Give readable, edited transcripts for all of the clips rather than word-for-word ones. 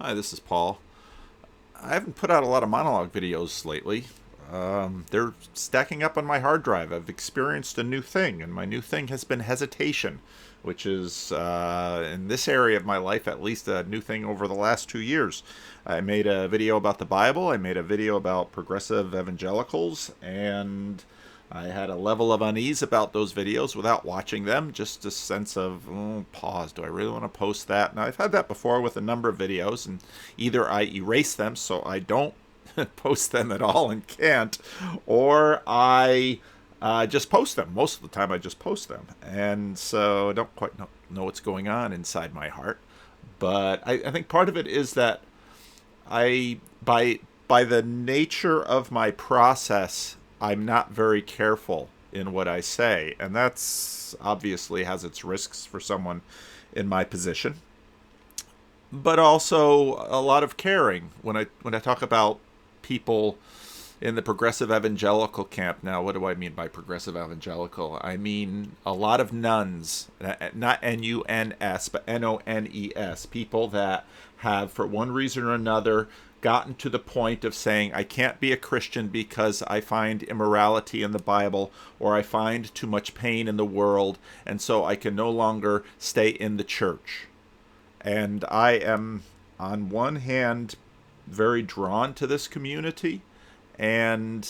Hi, this is Paul. I haven't put out a lot of monologue videos lately. They're stacking up on my hard drive. I've experienced a new thing, and my new thing has been hesitation, which is, in this area of my life, at least a new thing over the last 2 years. I made a video about the Bible, I made a video about progressive evangelicals, and I had a level of unease about those videos without watching them, just a sense of, pause, do I really want to post that? Now, I've had that before with a number of videos, and either I erase them so I don't post them at all and can't, or I just post them. Most of the time, I just post them. And so I don't quite know what's going on inside my heart. But I think part of it is that by the nature of my process, I'm not very careful in what I say, and that's obviously has its risks for someone in my position. But also a lot of caring when I talk about people in the progressive evangelical camp. Now, what do I mean by progressive evangelical? I mean a lot of nuns, not N-U-N-S, but N-O-N-E-S, people that have, for one reason or another, gotten to the point of saying, I can't be a Christian because I find immorality in the Bible, or I find too much pain in the world, and so I can no longer stay in the church. And I am, on one hand, very drawn to this community, and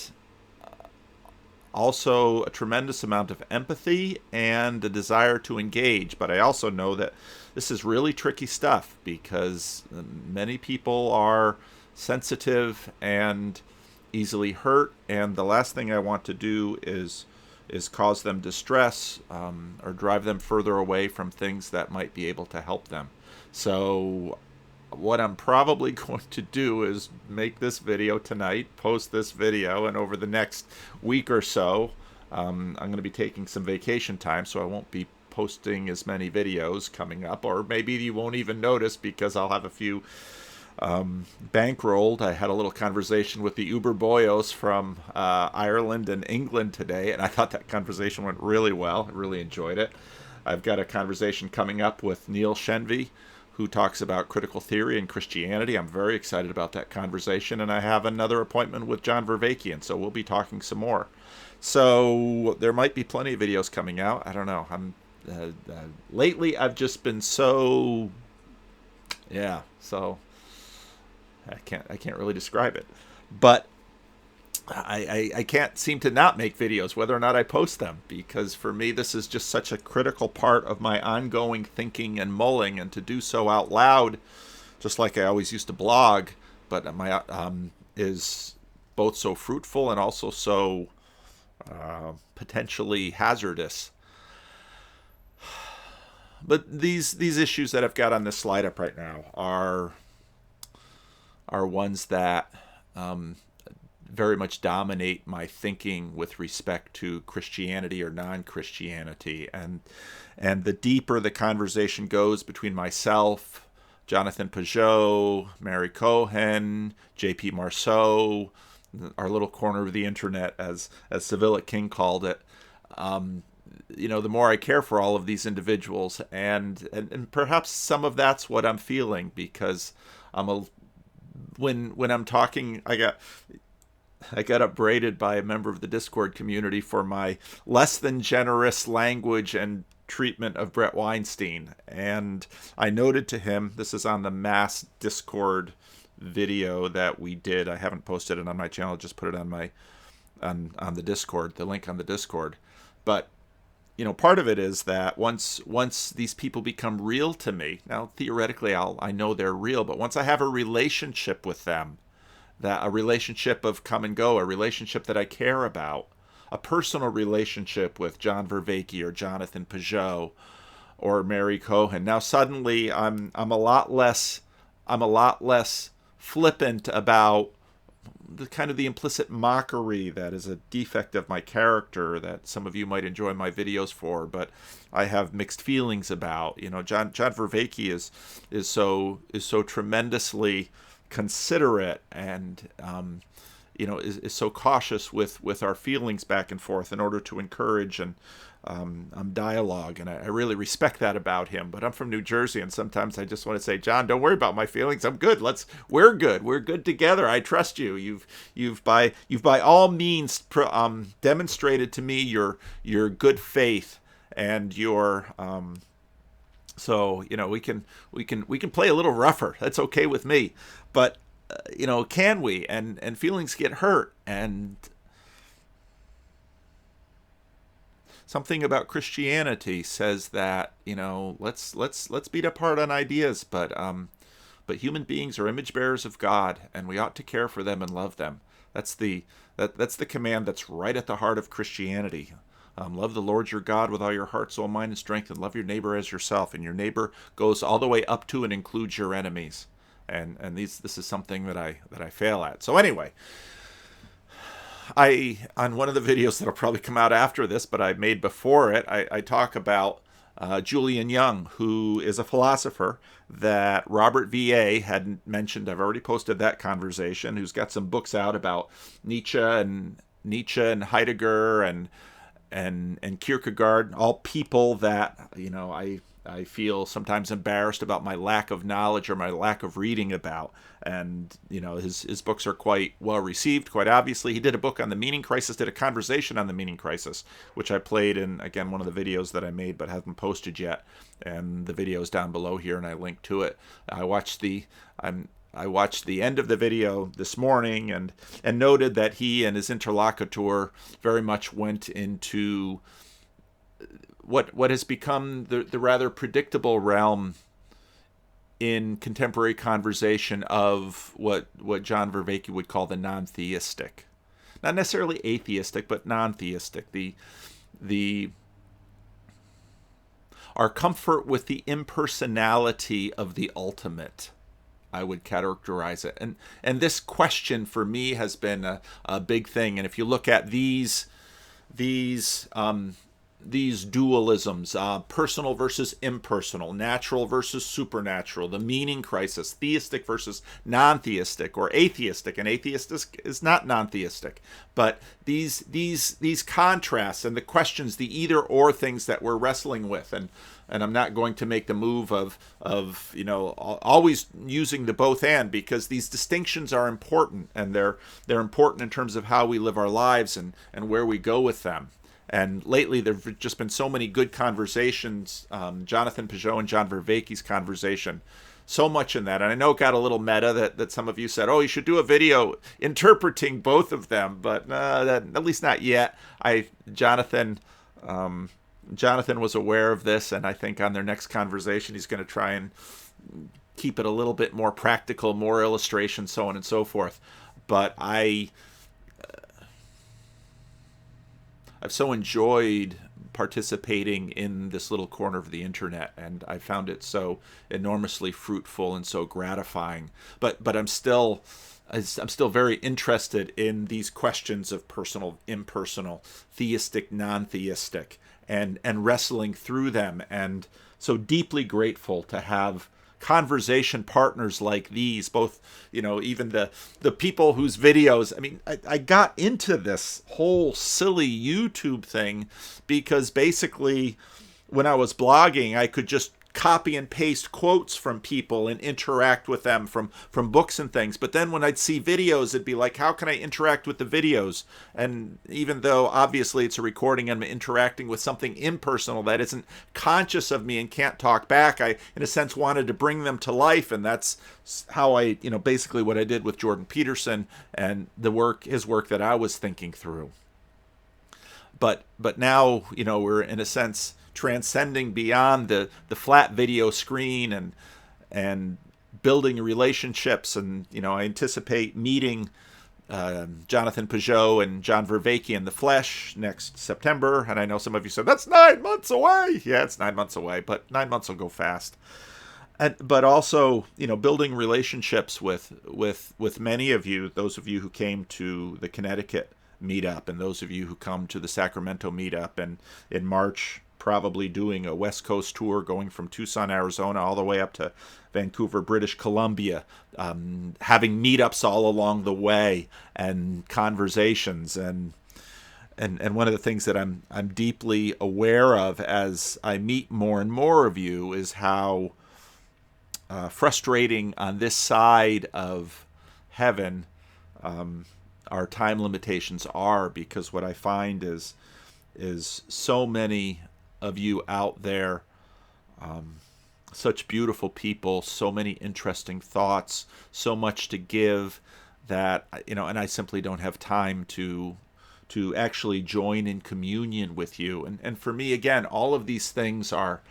also a tremendous amount of empathy and a desire to engage. But I also know that this is really tricky stuff because many people are sensitive and easily hurt, and the last thing I want to do is cause them distress, or drive them further away from things that might be able to help them. So what I'm probably going to do is make this video tonight, post this video, and over the next week or so, I'm going to be taking some vacation time, so I won't be posting as many videos coming up, or maybe you won't even notice because I'll have a few bankrolled. I had a little conversation with the Uber Boyos from Ireland and England today, and I thought that conversation went really well. I really enjoyed it. I've got a conversation coming up with Neil Shenvi, who talks about critical theory and Christianity. I'm very excited about that conversation, and I have another appointment with John Vervaeke, and so we'll be talking some more. So there might be plenty of videos coming out. I don't know. Lately I've just been so, yeah. So I can't really describe it, but I can't seem to not make videos, whether or not I post them, because for me, this is just such a critical part of my ongoing thinking and mulling, and to do so out loud, just like I always used to blog, but my is both so fruitful and also so potentially hazardous. But these issues that I've got on this slide up right now are ones that very much dominate my thinking with respect to Christianity or non-Christianity, and the deeper the conversation goes between myself, Jonathan Pageau, Mary Cohen, J.P. Marceau, our little corner of the internet, as Civilic King called it. The more I care for all of these individuals, and perhaps some of that's what I'm feeling, because when I'm talking, I got upbraided by a member of the Discord community for my less than generous language and treatment of Brett Weinstein. And I noted to him, this is on the mass Discord video that we did. I haven't posted it on my channel, just put it on my on the Discord, the link on the Discord. But part of it is that once these people become real to me, now theoretically I know they're real, but once I have a relationship with them, that a relationship of come and go, a relationship that I care about, a personal relationship with John Vervaeke or Jonathan Pageau or Mary Cohen. Now suddenly I'm a lot less flippant about the kind of the implicit mockery that is a defect of my character that some of you might enjoy my videos for, but I have mixed feelings about. John Vervaeke is so tremendously considerate, and is so cautious with our feelings back and forth in order to encourage and dialogue, and I really respect that about him. But I'm from New Jersey, and sometimes I just want to say, John, don't worry about my feelings. I'm good. We're good. We're good together. I trust you. You've by all means demonstrated to me your good faith and your so we can play a little rougher. That's okay with me. But can we? And feelings get hurt, and something about Christianity says that let's beat apart on ideas, but human beings are image bearers of God, and we ought to care for them and love them. That's the command that's right at the heart of Christianity. Love the Lord your God with all your heart, soul, mind, and strength, and love your neighbor as yourself. And your neighbor goes all the way up to and includes your enemies. And this is something that I fail at. So anyway, on one of the videos that'll probably come out after this, but I made before it, I talk about Julian Young, who is a philosopher that Robert VA had mentioned. I've already posted that conversation. Who's got some books out about Nietzsche and Heidegger and Kierkegaard, all people that I feel sometimes embarrassed about my lack of knowledge or my lack of reading about. And his books are quite well received, quite obviously. He did a book on the meaning crisis, did a conversation on the meaning crisis, which I played in, again, one of the videos that I made but haven't posted yet. And the video is down below here, and I linked to it. I watched the end of the video this morning and noted that he and his interlocutor very much went into what has become the rather predictable realm in contemporary conversation of what John Vervaeke would call the non-theistic. Not necessarily atheistic, but non-theistic. Our comfort with the impersonality of the ultimate, I would characterize it. And this question for me has been a big thing. And if you look at these dualisms, personal versus impersonal, natural versus supernatural, the meaning crisis, theistic versus non-theistic or atheistic, and atheistic is not non-theistic, but these contrasts and the questions, the either or things that we're wrestling with, and I'm not going to make the move of always using the both and, because these distinctions are important, and they're important in terms of how we live our lives and where we go with them. And lately, there have just been so many good conversations, Jonathan Pageau and John Vervaeke's conversation, so much in that. And I know it got a little meta that some of you said, oh, you should do a video interpreting both of them, but at least not yet. Jonathan was aware of this, and I think on their next conversation, he's going to try and keep it a little bit more practical, more illustration, so on and so forth. But I've so enjoyed participating in this little corner of the internet, and I found it so enormously fruitful and so gratifying. But I'm still very interested in these questions of personal, impersonal, theistic, non-theistic, and wrestling through them. And so deeply grateful to have conversation partners like these, both, even the people whose videos, I got into this whole silly YouTube thing because basically when I was blogging, I could just copy and paste quotes from people and interact with them from books and things. But then when I'd see videos, it'd be like, how can I interact with the videos? And even though obviously it's a recording, I'm interacting with something impersonal that isn't conscious of me and can't talk back, I, in a sense, wanted to bring them to life. And that's how I, basically what I did with Jordan Peterson and his work that I was thinking through. But now, we're in a sense transcending beyond the flat video screen and building relationships. And, I anticipate meeting Jonathan Pageau and John Vervaeke in the flesh next September. And I know some of you said, that's 9 months away. Yeah, it's 9 months away, but 9 months will go fast. But also, building relationships with many of you, those of you who came to the Connecticut meetup, and those of you who come to the Sacramento meetup, and in March, probably doing a West Coast tour going from Tucson, Arizona, all the way up to Vancouver, British Columbia, having meetups all along the way and conversations. And and one of the things that I'm deeply aware of as I meet more and more of you is how frustrating on this side of heaven our time limitations are, because what I find is so many of you out there, such beautiful people, so many interesting thoughts, so much to give, that and I simply don't have time to actually join in communion with you. And for me, again, all of these things are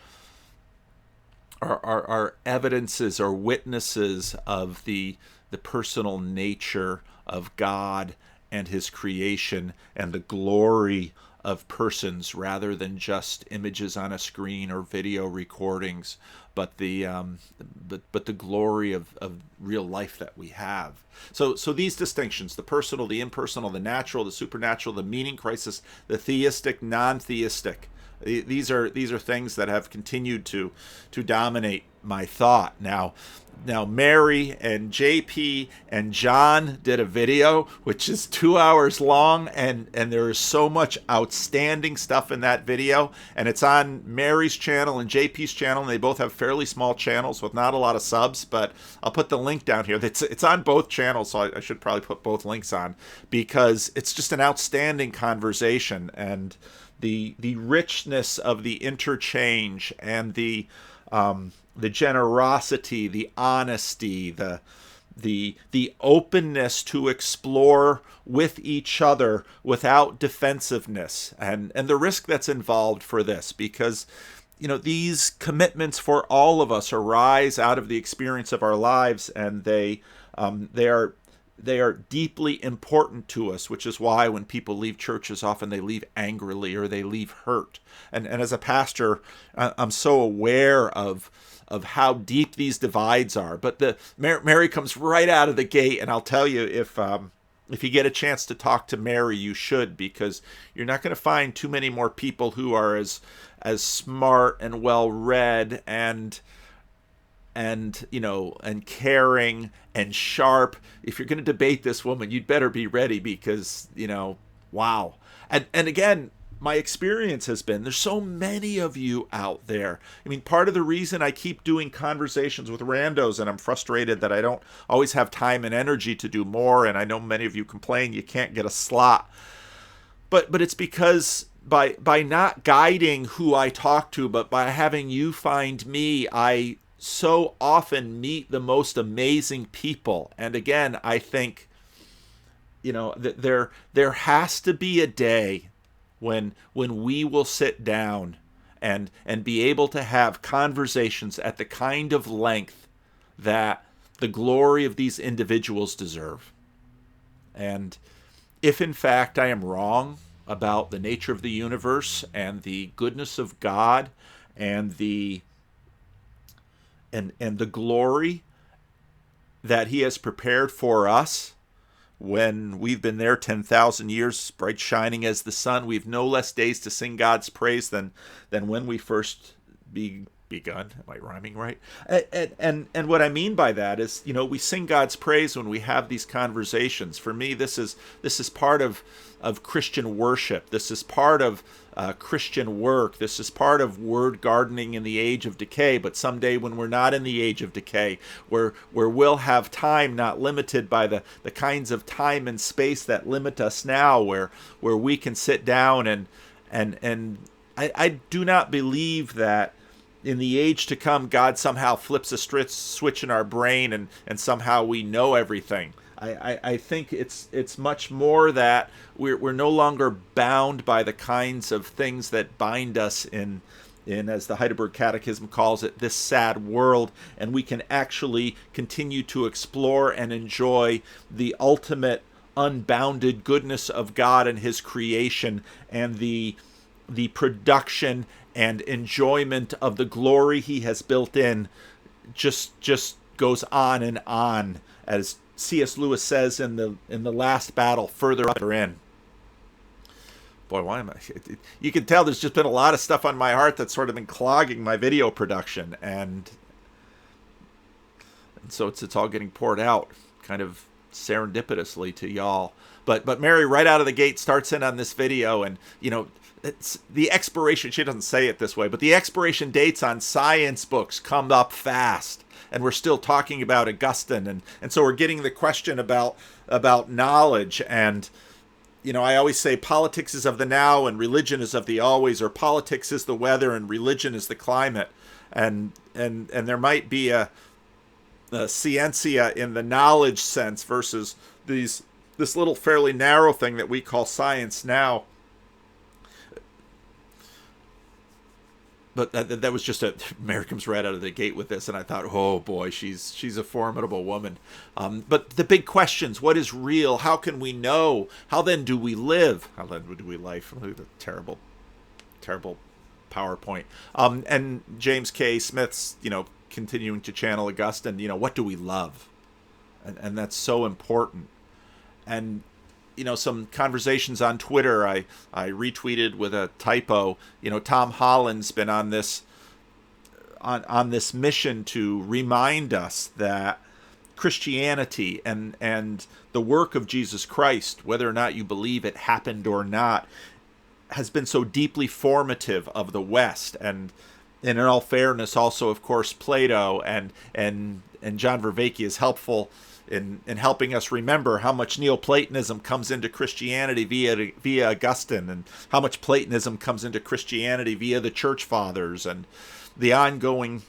evidences or witnesses of the personal nature of God and his creation and the glory of persons, rather than just images on a screen or video recordings, but the glory of real life that we have. So these distinctions: the personal, the impersonal, the natural, the supernatural, the meaning crisis, the theistic, non-theistic. These are things that have continued to dominate my thought. Now Mary and JP and John did a video which is 2 hours long, and there is so much outstanding stuff in that video, and it's on Mary's channel and JP's channel, and they both have fairly small channels with not a lot of subs, but I'll put the link down here. It's on both channels, so I should probably put both links on, because it's just an outstanding conversation, and the richness of the interchange and the generosity, the honesty, the openness to explore with each other without defensiveness, and the risk that's involved for this, because these commitments for all of us arise out of the experience of our lives, and they are deeply important to us, which is why when people leave churches, often they leave angrily or they leave hurt. And as a pastor, I'm so aware of how deep these divides are. But Mary comes right out of the gate, and I'll tell you, if you get a chance to talk to Mary, you should, because you're not going to find too many more people who are as smart and well-read and caring and sharp. If you're going to debate this woman, you'd better be ready, because wow. And again, my experience has been, there's so many of you out there. I mean, part of the reason I keep doing conversations with randos, and I'm frustrated that I don't always have time and energy to do more, and I know many of you complain you can't get a slot, but it's because by not guiding who I talk to, but by having you find me, I so often meet the most amazing people. And again, I think that there has to be a day when we will sit down and be able to have conversations at the kind of length that the glory of these individuals deserve. And if in fact I am wrong about the nature of the universe and the goodness of God and the glory that he has prepared for us, when we've been there 10,000 years, bright shining as the sun, we have no less days to sing God's praise than when we first begun. Am I rhyming right? And what I mean by that is, we sing God's praise when we have these conversations. For me, this is part of Christian worship. This is part of Christian work. This is part of word gardening in the age of decay. But someday, when we're not in the age of decay, where we'll have time not limited by the kinds of time and space that limit us now, where we can sit down and I do not believe that in the age to come, God somehow flips a switch in our brain and somehow we know everything. I think it's much more that we're no longer bound by the kinds of things that bind us in, as the Heidelberg Catechism calls it, this sad world, and we can actually continue to explore and enjoy the ultimate unbounded goodness of God and his creation, and the production and enjoyment of the glory he has built in just goes on and on, as C.S. Lewis says in the last battle, further up in. Boy, why am I? You can tell there's just been a lot of stuff on my heart that's sort of been clogging my video production, and so it's all getting poured out, kind of serendipitously to y'all. But Mary right out of the gate starts in on this video, and it's the expiration. She doesn't say it this way, but the expiration dates on science books come up fast, and we're still talking about Augustine, and so we're getting the question about knowledge. And I always say politics is of the now and religion is of the always, or politics is the weather and religion is the climate. And there might be a scientia in the knowledge sense versus this little fairly narrow thing that we call science now. But that was just Mary comes right out of the gate with this, and I thought, oh boy, she's a formidable woman. But the big questions: what is real? How can we know? How then do we live? How then do we life? Look at the terrible PowerPoint. And James K. Smith's, continuing to channel Augustine. What do we love? And that's so important. And some conversations on Twitter, I retweeted with a typo. Tom Holland's been on this mission to remind us that Christianity and the work of Jesus Christ, whether or not you believe it happened or not, has been so deeply formative of the West. And in all fairness, also, of course, Plato and John Vervaeke is helpful in helping us remember how much Neoplatonism comes into Christianity via Augustine, and how much Platonism comes into Christianity via the Church Fathers, and the ongoing,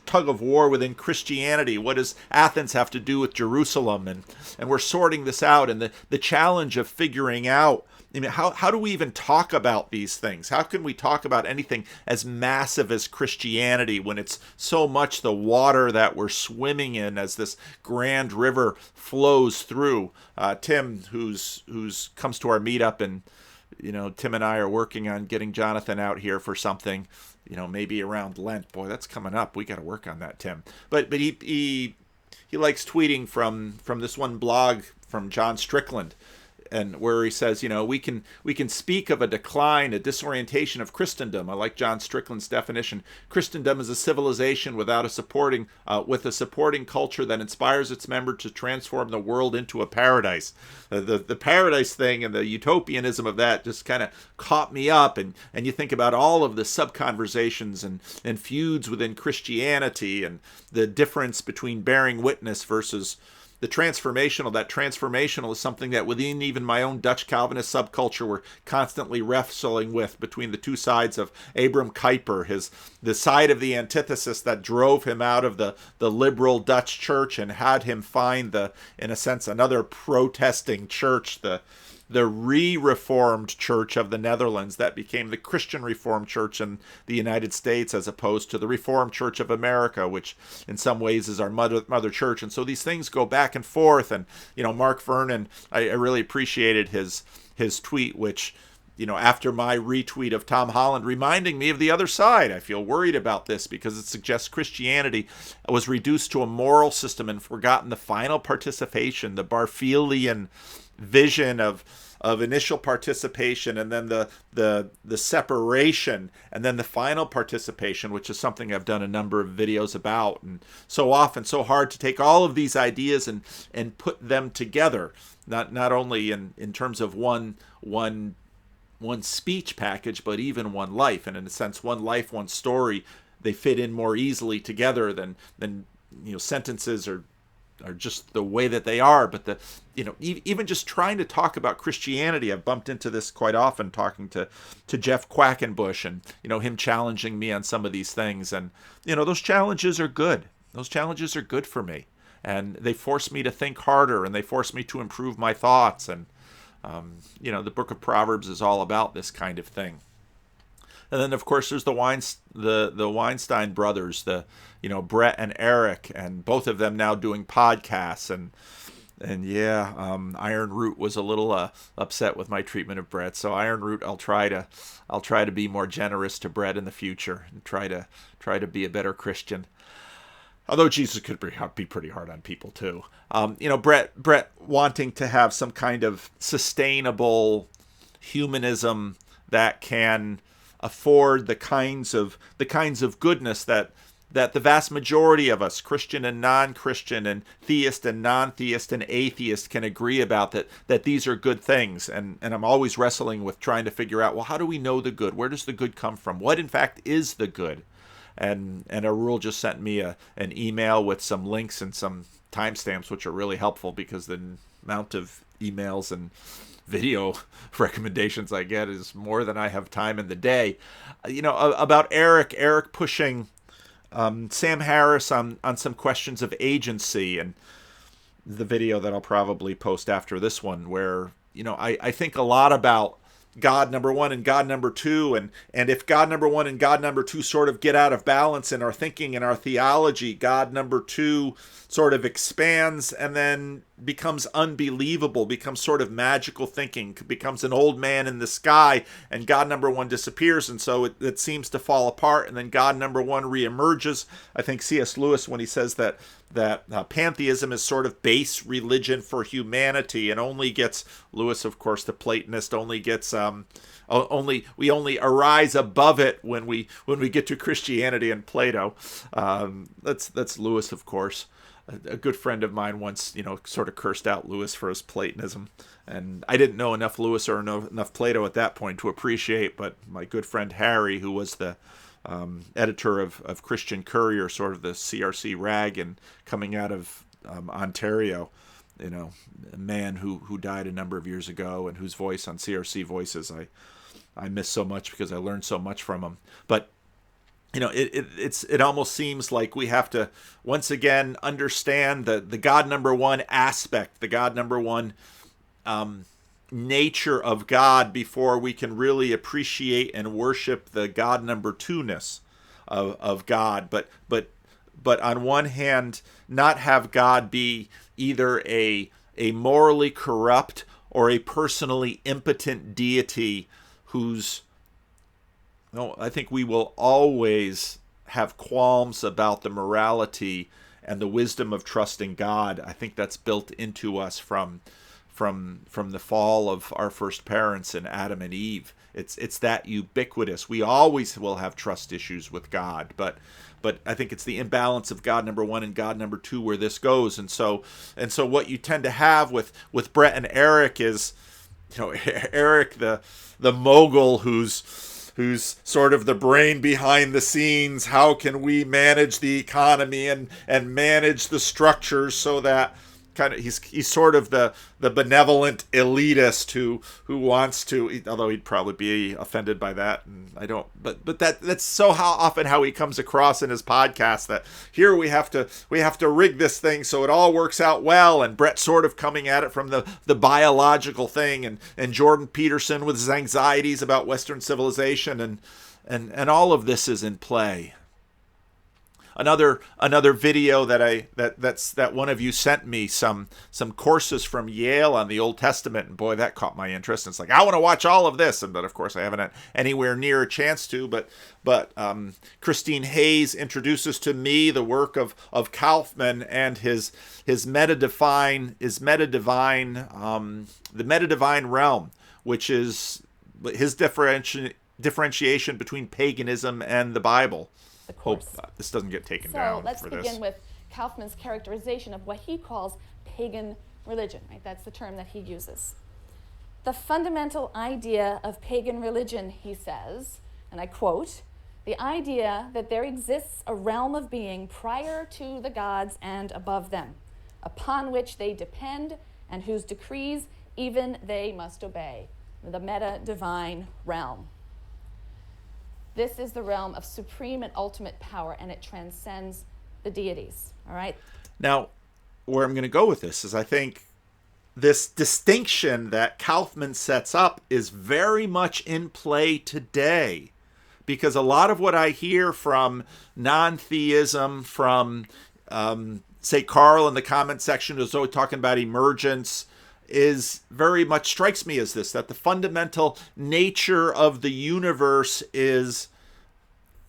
tug of war within Christianity. What does Athens have to do with Jerusalem? And we're sorting this out, and the challenge of figuring out, how do we even talk about these things? How can we talk about anything as massive as Christianity when it's so much the water that we're swimming in as this grand river flows through? Tim, who's comes to our meetup, and Tim and I are working on getting Jonathan out here for something, maybe around Lent. Boy, that's coming up. We got to work on that, Tim. But he likes tweeting from this one blog from John Strickland, and where he says, we can speak of a decline, a disorientation of Christendom. I like John Strickland's definition. Christendom is a civilization without with a supporting culture that inspires its member to transform the world into a paradise. The paradise thing and the utopianism of that just kind of caught me up. And you think about all of the sub-conversations and feuds within Christianity, and the difference between bearing witness versus the transformational. That transformational is something that within even my own Dutch Calvinist subculture we're constantly wrestling with, between the two sides of Abram Kuyper, the side of the antithesis that drove him out of the liberal Dutch church and had him find in a sense, another protesting church, the re-reformed church of the Netherlands that became the Christian Reformed Church in the United States, as opposed to the Reformed Church of America, which in some ways is our mother church. And so these things go back and forth. And, Mark Vernon, I really appreciated his tweet, which, after my retweet of Tom Holland reminding me of the other side, I feel worried about this because it suggests Christianity was reduced to a moral system and forgotten the final participation, the Barfieldian vision of initial participation, and then the separation, and then the final participation, which is something I've done a number of videos about. And so often so hard to take all of these ideas and put them together, not only in terms of one speech package, but even one life. And in a sense, one life, one story, they fit in more easily together than sentences are just the way that they are. But even just trying to talk about Christianity, I've bumped into this quite often talking to Jeff Quackenbush, and him challenging me on some of these things. And those challenges are good. Those challenges are good for me, and they force me to think harder, and they force me to improve my thoughts. And the book of Proverbs is all about this kind of thing. And then, of course, there's the Weinstein brothers, Brett and Eric, and both of them now doing podcasts. And Iron Root was a little upset with my treatment of Brett. So Iron Root, I'll try to be more generous to Brett in the future and try to be a better Christian. Although Jesus could be pretty hard on people too. Brett wanting to have some kind of sustainable humanism that can afford the kinds of goodness that that the vast majority of us, Christian and non-Christian and theist and non-theist and atheist, can agree about that these are good things. And I'm always wrestling with trying to figure out, well, how do we know the good? Where does the good come from? What in fact is the good? And Arul just sent me an email with some links and some timestamps, which are really helpful because the amount of emails and video recommendations I get is more than I have time in the day. About Eric pushing Sam Harris on some questions of agency, and the video that I'll probably post after this one, where I think a lot about God number one and God number two, and if God number one and God number two sort of get out of balance in our thinking and our theology, God number two sort of expands and then becomes unbelievable, becomes sort of magical thinking, becomes an old man in the sky, and God number one disappears, and so it seems to fall apart, and then God number one reemerges. I think C.S. Lewis, when he says that pantheism is sort of base religion for humanity, and only gets, Lewis, of course, the Platonist, only gets we only arise above it when we get to Christianity and Plato. That's Lewis, of course. A good friend of mine once, sort of cursed out Lewis for his Platonism, and I didn't know enough Lewis or enough Plato at that point to appreciate. But my good friend Harry, who was the editor of Christian Courier, sort of the CRC rag, and coming out of Ontario, a man who died a number of years ago, and whose voice on CRC Voices I miss so much because I learned so much from him. But it almost seems like we have to once again understand the God number one aspect, the God number one nature of God, before we can really appreciate and worship the God number two-ness of God. But on one hand, not have God be either a morally corrupt or a personally impotent deity who's I think we will always have qualms about the morality and the wisdom of trusting God. I think that's built into us from the fall of our first parents in Adam and Eve. It's that ubiquitous. We always will have trust issues with God, but I think it's the imbalance of God number one and God number two where this goes. And so what you tend to have with Brett and Eric is, Eric the mogul who's sort of the brain behind the scenes. How can we manage the economy and manage the structures so that kind of he's sort of the benevolent elitist who wants to, although he'd probably be offended by that, and I don't, but that's so often how he comes across in his podcast, that here we have to rig this thing so it all works out well, and Brett sort of coming at it from the biological thing, and Jordan Peterson with his anxieties about Western civilization, and all of this is in play. Another video that one of you sent me, some courses from Yale on the Old Testament, and boy, that caught my interest. And it's like, I want to watch all of this, but of course I haven't had anywhere near a chance to. But Christine Hayes introduces to me the work of Kaufman and his meta-divine the meta-divine realm, which is his differentiation between paganism and the Bible. Hope this doesn't get taken down. So let's begin with Kaufman's characterization of what he calls pagan religion, right? That's the term that he uses. The fundamental idea of pagan religion, he says, and I quote, the idea that there exists a realm of being prior to the gods and above them, upon which they depend and whose decrees even they must obey, the meta-divine realm. This is the realm of supreme and ultimate power, and it transcends the deities, all right? Now, where I'm going to go with this is I think this distinction that Kaufman sets up is very much in play today, because a lot of what I hear from non-theism, from, say, Carl in the comment section who's always talking about emergence, is very much strikes me as this, that the fundamental nature of the universe is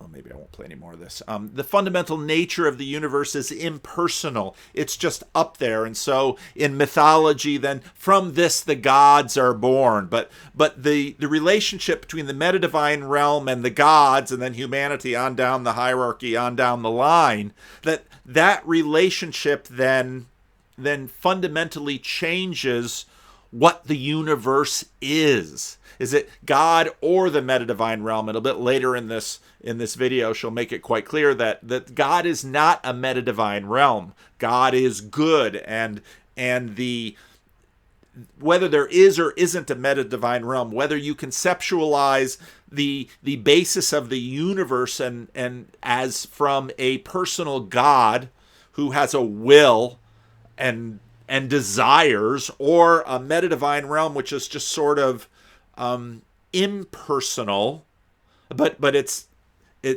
well, maybe I won't play any more of this. The fundamental nature of the universe is impersonal. It's just up there. And so in mythology, then from this, the gods are born. But the relationship between the meta-divine realm and the gods, and then humanity on down the hierarchy, on down the line, that relationship then fundamentally changes what the universe is. Is it God or the meta-divine realm? And a bit later in this video, she'll make it quite clear that God is not a meta-divine realm. God is good, and the whether there is or isn't a meta-divine realm, whether you conceptualize the basis of the universe and as from a personal God who has a will and desires, or a meta-divine realm which is just sort of impersonal, but it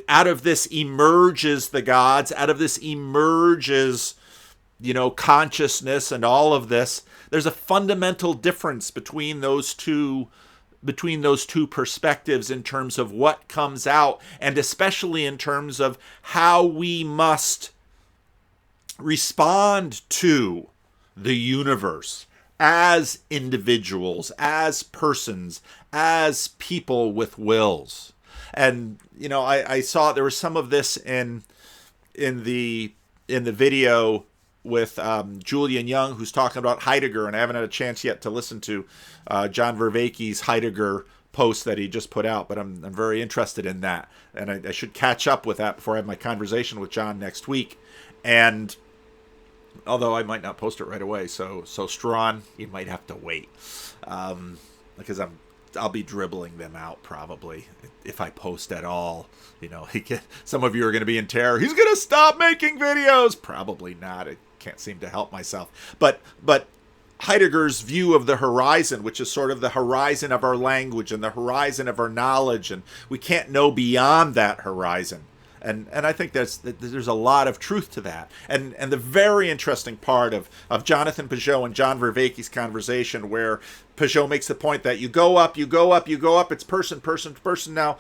out of this emerges the gods, out of this emerges consciousness and all of this. There's a fundamental difference between those two perspectives in terms of what comes out, and especially in terms of how we must respond to the universe as individuals, as persons, as people with wills. And I saw there was some of this in the video with Julian Young, who's talking about Heidegger, and I haven't had a chance yet to listen to John Vervaeke's Heidegger post that he just put out, but I'm very interested in that, and I should catch up with that before I have my conversation with John next week. And although I might not post it right away, so Strawn, you might have to wait, because I'll be dribbling them out probably if I post at all. Some of you are going to be in terror. He's going to stop making videos. Probably not. I can't seem to help myself. But Heidegger's view of the horizon, which is sort of the horizon of our language and the horizon of our knowledge, and we can't know beyond that horizon. And I think there's a lot of truth to that. And the very interesting part of Jonathan Pageau and John Vervaeke's conversation, where Pageau makes the point that you go up, it's person. Now,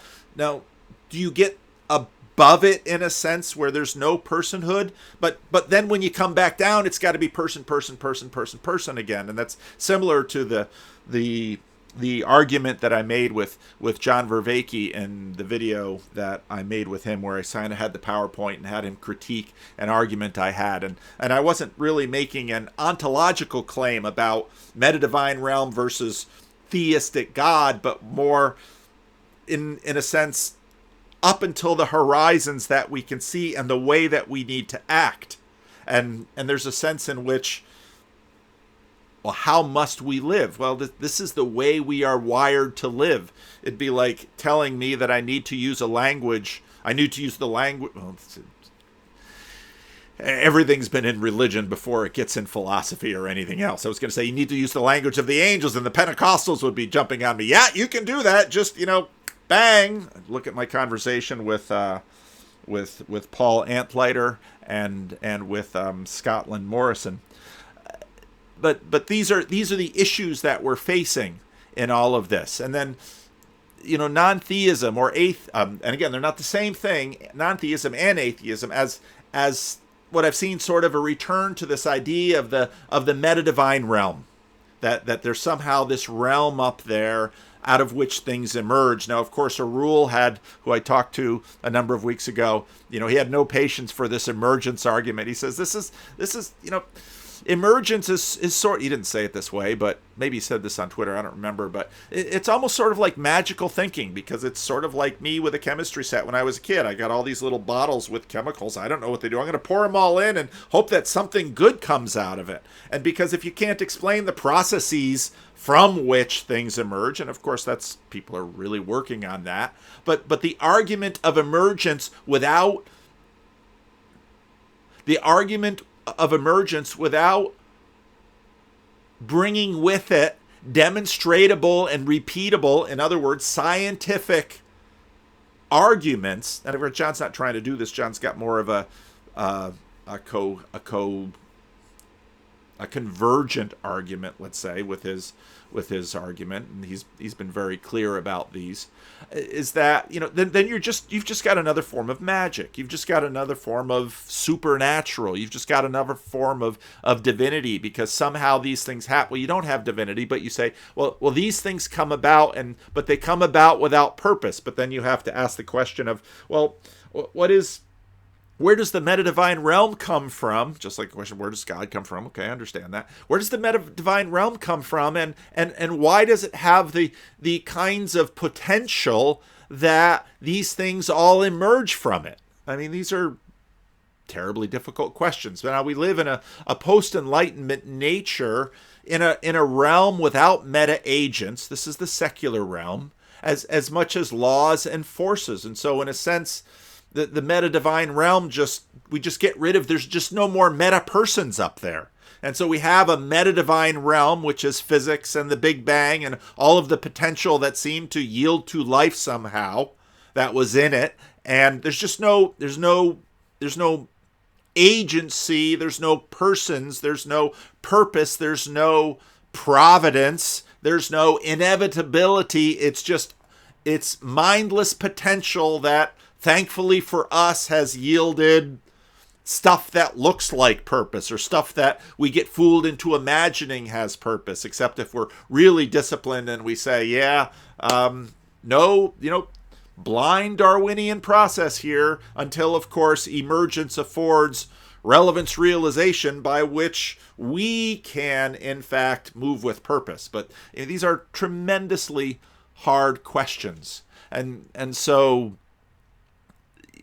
do you get above it in a sense where there's no personhood? But then when you come back down, it's got to be person again. And that's similar to the argument that I made with John Vervaeke in the video that I made with him, where I kind of had the PowerPoint and had him critique an argument I had. And I wasn't really making an ontological claim about meta-divine realm versus theistic God, but more in a sense up until the horizons that we can see and the way that we need to act. And there's a sense in which, well, how must we live? Well, this is the way we are wired to live. It'd be like telling me that I need to use a language. I need to use the language. Well, everything's been in religion before it gets in philosophy or anything else. I was going to say you need to use the language of the angels, and the Pentecostals would be jumping on me. Yeah, you can do that. Just, bang. Look at my conversation with Paul Antleiter and with Scotland Morrison. But these are the issues that we're facing in all of this. And then, non-theism or and again, they're not the same thing, non-theism and atheism, as what I've seen sort of a return to this idea of the meta-divine realm, that there's somehow this realm up there out of which things emerge. Now, of course, Arul who I talked to a number of weeks ago, he had no patience for this emergence argument. He says, this is emergence is sort, he didn't say it this way, but maybe he said this on Twitter, I don't remember, but it's almost sort of like magical thinking, because it's sort of like me with a chemistry set when I was a kid. I got all these little bottles with chemicals. I don't know what they do. I'm going to pour them all in and hope that something good comes out of it. And because if you can't explain the processes from which things emerge, and of course people are really working on that, but the argument of emergence without bringing with it demonstratable and repeatable, in other words, scientific arguments. And of course, John's not trying to do this. John's got more of a a convergent argument, let's say, with his argument, and he's been very clear about these, is that, then you've just got another form of magic. You've just got another form of supernatural. You've just got another form of divinity, because somehow these things happen. Well, you don't have divinity, but you say, well, these things come about, but they come about without purpose. But then you have to ask the question of, well, where does the meta-divine realm come from? Just like the question, where does God come from? Okay, I understand that. Where does the meta-divine realm come from? And why does it have the kinds of potential that these things all emerge from it? I mean, these are terribly difficult questions. But now we live in a post-enlightenment nature, in a realm without meta-agents. This is the secular realm, as much as laws and forces. And so in a sense, the meta-divine realm, we just get rid of, there's just no more meta-persons up there. And so we have a meta-divine realm, which is physics and the Big Bang and all of the potential that seemed to yield to life somehow that was in it. And there's no agency, there's no persons, there's no purpose, there's no providence, there's no inevitability. It's mindless potential that, thankfully for us, has yielded stuff that looks like purpose, or stuff that we get fooled into imagining has purpose, except if we're really disciplined and we say, no, blind Darwinian process here, until, of course, emergence affords relevance realization by which we can, in fact, move with purpose. But these are tremendously hard questions. And so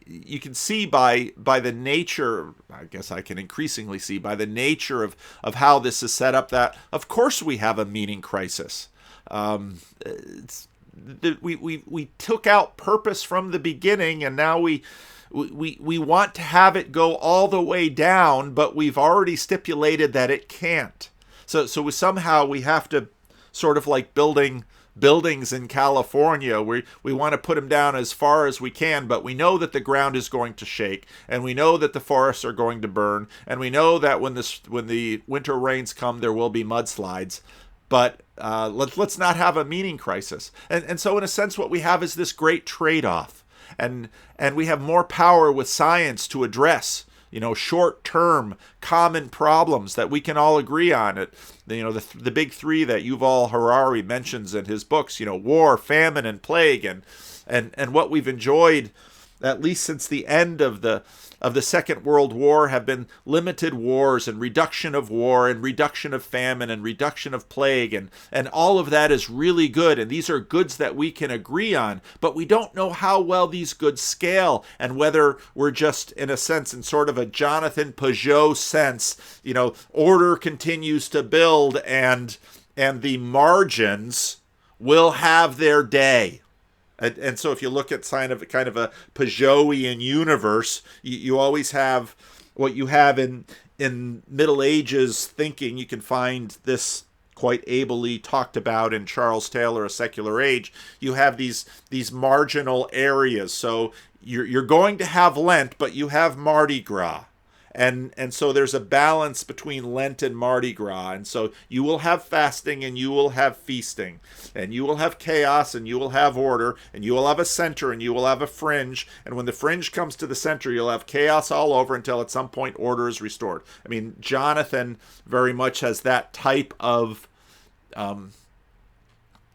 you can see by the nature, I guess I can increasingly see by the nature of how this is set up, that of course we have a meaning crisis. We took out purpose from the beginning, and now we want to have it go all the way down, but we've already stipulated that it can't. So somehow we have to, sort of like building buildings in California, we want to put them down as far as we can, but we know that the ground is going to shake, and we know that the forests are going to burn, and we know that when the winter rains come, there will be mudslides. But let's not have a meaning crisis. And so in a sense, what we have is this great trade-off, and we have more power with science to address short-term common problems that we can all agree on. The big three that Yuval Harari mentions in his books, war, famine, and plague, and what we've enjoyed, at least since the end of the Second World War, have been limited wars and reduction of war and reduction of famine and reduction of plague, and all of that is really good, and these are goods that we can agree on, but we don't know how well these goods scale, and whether we're just, in a sense, in sort of a Jonathan Pageau sense, order continues to build, and the margins will have their day. And so if you look at kind of a Pageauian universe, you always have what you have in Middle Ages thinking. You can find this quite ably talked about in Charles Taylor, A Secular Age. You have these marginal areas. So you're going to have Lent, but you have Mardi Gras. And so there's a balance between Lent and Mardi Gras. And so you will have fasting and you will have feasting. And you will have chaos and you will have order. And you will have a center and you will have a fringe. And when the fringe comes to the center, you'll have chaos all over until at some point order is restored. I mean, Jonathan very much has that type of,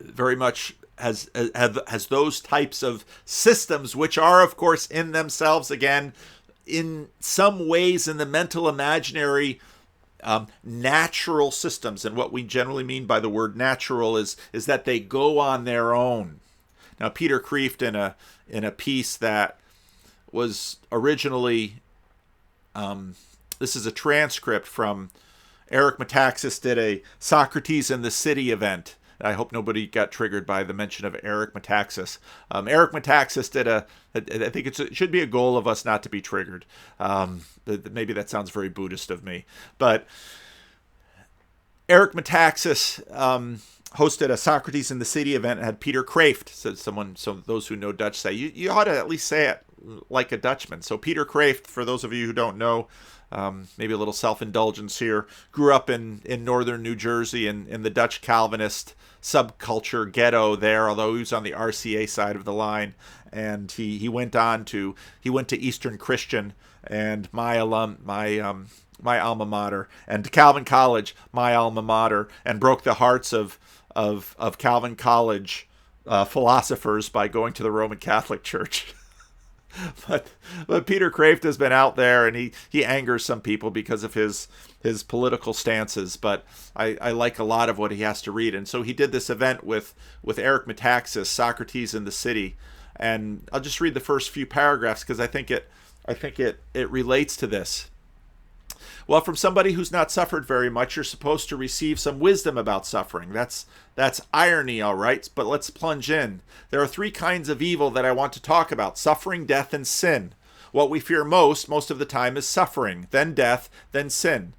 very much has those types of systems, which are, of course, in themselves, again, in some ways in the mental imaginary, natural systems. And what we generally mean by the word natural is that they go on their own. Now, Peter Kreeft, in a piece that was originally, this is a transcript from Eric Metaxas, did a Socrates in the City event. I hope nobody got triggered by the mention of Eric Metaxas. Eric Metaxas did I think it should be a goal of us not to be triggered. Maybe that sounds very Buddhist of me. But Eric Metaxas hosted a Socrates in the City event and had Peter Kreeft. So those who know Dutch say, you ought to at least say it like a Dutchman. So Peter Kreeft, for those of you who don't know, maybe a little self-indulgence here, grew up in northern New Jersey in the Dutch Calvinist subculture ghetto there, although he was on the RCA side of the line. And he went to Eastern Christian and my alma mater, and to Calvin College, my alma mater, and broke the hearts of Calvin College philosophers by going to the Roman Catholic Church. But Peter Kreeft has been out there, and he angers some people because of his political stances. But I like a lot of what he has to read, and so he did this event with Eric Metaxas, Socrates in the City, and I'll just read the first few paragraphs because I think it relates to this. Well, from somebody who's not suffered very much, you're supposed to receive some wisdom about suffering. That's irony, all right, but let's plunge in. There are 3 kinds of evil that I want to talk about: suffering, death, and sin. What we fear most of the time is suffering, then death, then sin.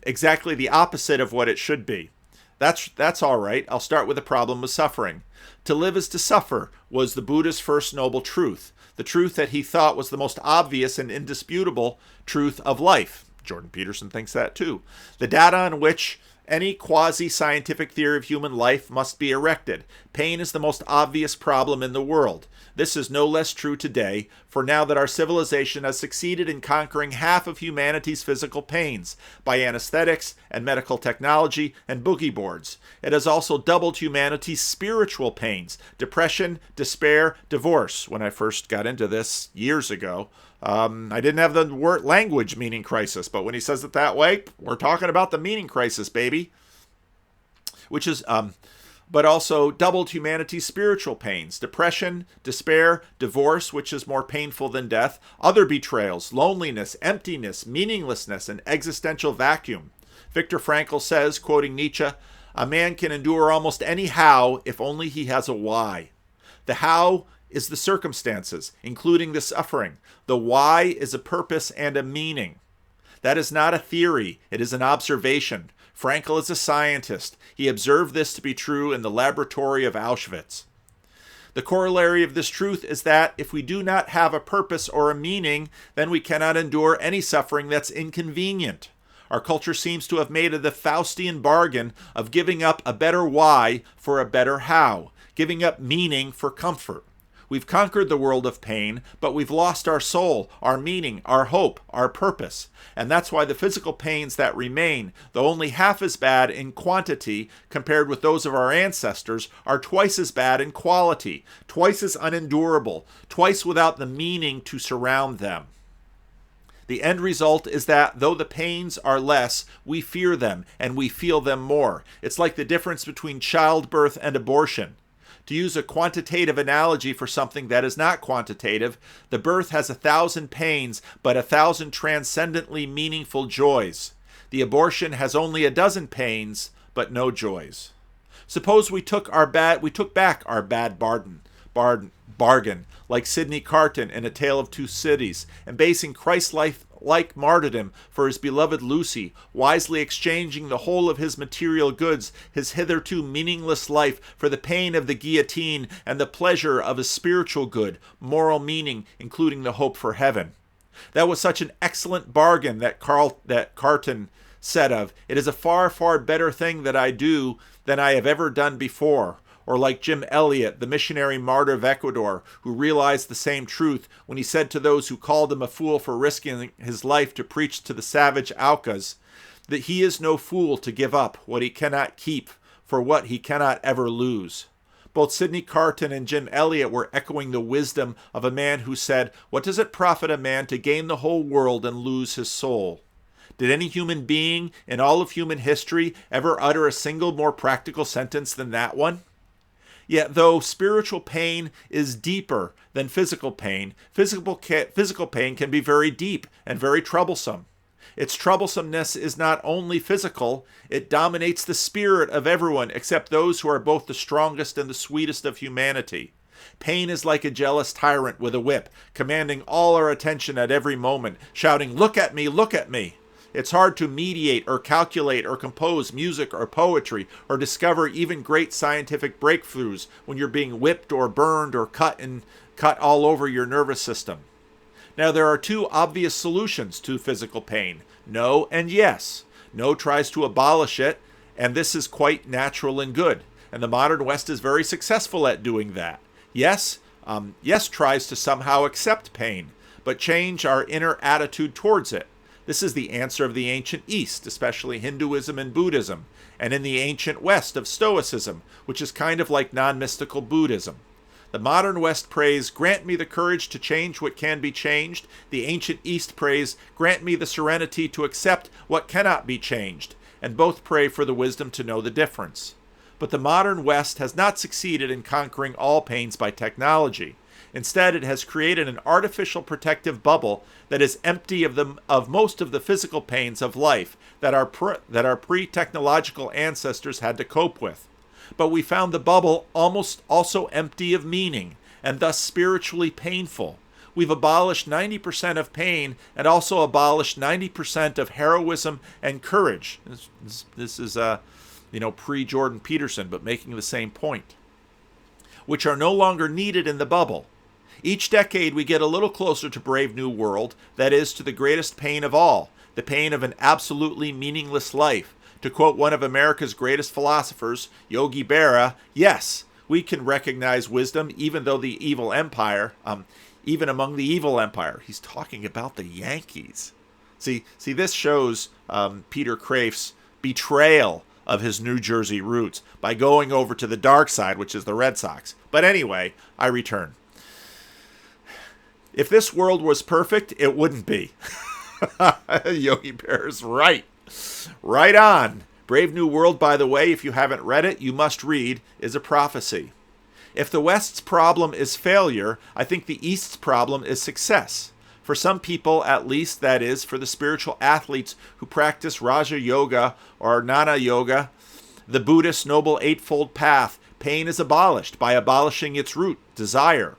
Exactly the opposite of what it should be. That's all right. I'll start with the problem of suffering. To live is to suffer was the Buddha's first noble truth, the truth that he thought was the most obvious and indisputable truth of life. Jordan Peterson thinks that too. The data on which any quasi-scientific theory of human life must be erected. Pain is the most obvious problem in the world. This is no less true today, for now that our civilization has succeeded in conquering half of humanity's physical pains by anesthetics and medical technology and boogie boards, it has also doubled humanity's spiritual pains: depression, despair, divorce. When I first got into this years ago, I didn't have the word language meaning crisis, but when he says it that way, we're talking about the meaning crisis, baby. Which is, but also doubled humanity's spiritual pains: depression, despair, divorce, which is more painful than death, other betrayals, loneliness, emptiness, meaninglessness, and existential vacuum. Viktor Frankl says, quoting Nietzsche, "A man can endure almost any how if only he has a why. The how is the circumstances, including the suffering. The why is a purpose and a meaning. That is not a theory, it is an observation. Frankl is a scientist. He observed this to be true in the laboratory of Auschwitz. The corollary of this truth is that if we do not have a purpose or a meaning, then we cannot endure any suffering that's inconvenient. Our culture seems to have made the Faustian bargain of giving up a better why for a better how, giving up meaning for comfort. We've conquered the world of pain, but we've lost our soul, our meaning, our hope, our purpose. And that's why the physical pains that remain, though only half as bad in quantity compared with those of our ancestors, are twice as bad in quality, twice as unendurable, twice without the meaning to surround them. The end result is that though the pains are less, we fear them and we feel them more. It's like the difference between childbirth and abortion. To use a quantitative analogy for something that is not quantitative, the birth has 1,000 pains, but 1,000 transcendently meaningful joys. The abortion has only 12 pains, but no joys. Suppose we took back our bad bargain, like Sidney Carton in A Tale of Two Cities, and basing Christ-like martyrdom for his beloved Lucy, wisely exchanging the whole of his material goods, his hitherto meaningless life, for the pain of the guillotine and the pleasure of a spiritual good, moral meaning, including the hope for heaven. That was such an excellent bargain that Carton said of, "It is a far, far better thing that I do than I have ever done before." Or like Jim Elliot, the missionary martyr of Ecuador, who realized the same truth when he said to those who called him a fool for risking his life to preach to the savage Aucas, that he is no fool to give up what he cannot keep for what he cannot ever lose. Both Sidney Carton and Jim Elliot were echoing the wisdom of a man who said, "What does it profit a man to gain the whole world and lose his soul?" Did any human being in all of human history ever utter a single more practical sentence than that one? Yet though spiritual pain is deeper than physical pain, physical pain can be very deep and very troublesome. Its troublesomeness is not only physical, it dominates the spirit of everyone except those who are both the strongest and the sweetest of humanity. Pain is like a jealous tyrant with a whip, commanding all our attention at every moment, shouting, "Look at me, look at me." It's hard to mediate or calculate or compose music or poetry or discover even great scientific breakthroughs when you're being whipped or burned or cut all over your nervous system. Now, there are two obvious solutions to physical pain: no and yes. No tries to abolish it, and this is quite natural and good. And the modern West is very successful at doing that. Yes tries to somehow accept pain, but change our inner attitude towards it. This is the answer of the ancient East, especially Hinduism and Buddhism, and in the ancient West of Stoicism, which is kind of like non-mystical Buddhism. The modern West prays, "Grant me the courage to change what can be changed." The ancient East prays, "Grant me the serenity to accept what cannot be changed." And both pray for the wisdom to know the difference. But the modern West has not succeeded in conquering all pains by technology. Instead, it has created an artificial protective bubble that is empty of most of the physical pains of life that our pre-technological ancestors had to cope with. But we found the bubble almost also empty of meaning, and thus spiritually painful. We've abolished 90% of pain and also abolished 90% of heroism and courage. This is pre-Jordan Peterson, but making the same point, which are no longer needed in the bubble. Each decade we get a little closer to Brave New World, that is, to the greatest pain of all, the pain of an absolutely meaningless life. To quote one of America's greatest philosophers, Yogi Berra, yes, we can recognize wisdom even among the evil empire. He's talking about the Yankees. See, this shows Peter Kraft's betrayal of his New Jersey roots by going over to the dark side, which is the Red Sox. But anyway, I return. If this world was perfect, it wouldn't be. Yogi Berra's right. Right on. Brave New World, by the way, if you haven't read it, you must read, is a prophecy. If the West's problem is failure, I think the East's problem is success. For some people, at least, that is, for the spiritual athletes who practice Raja Yoga or Jnana Yoga, the Buddhist Noble Eightfold Path, pain is abolished by abolishing its root, desire.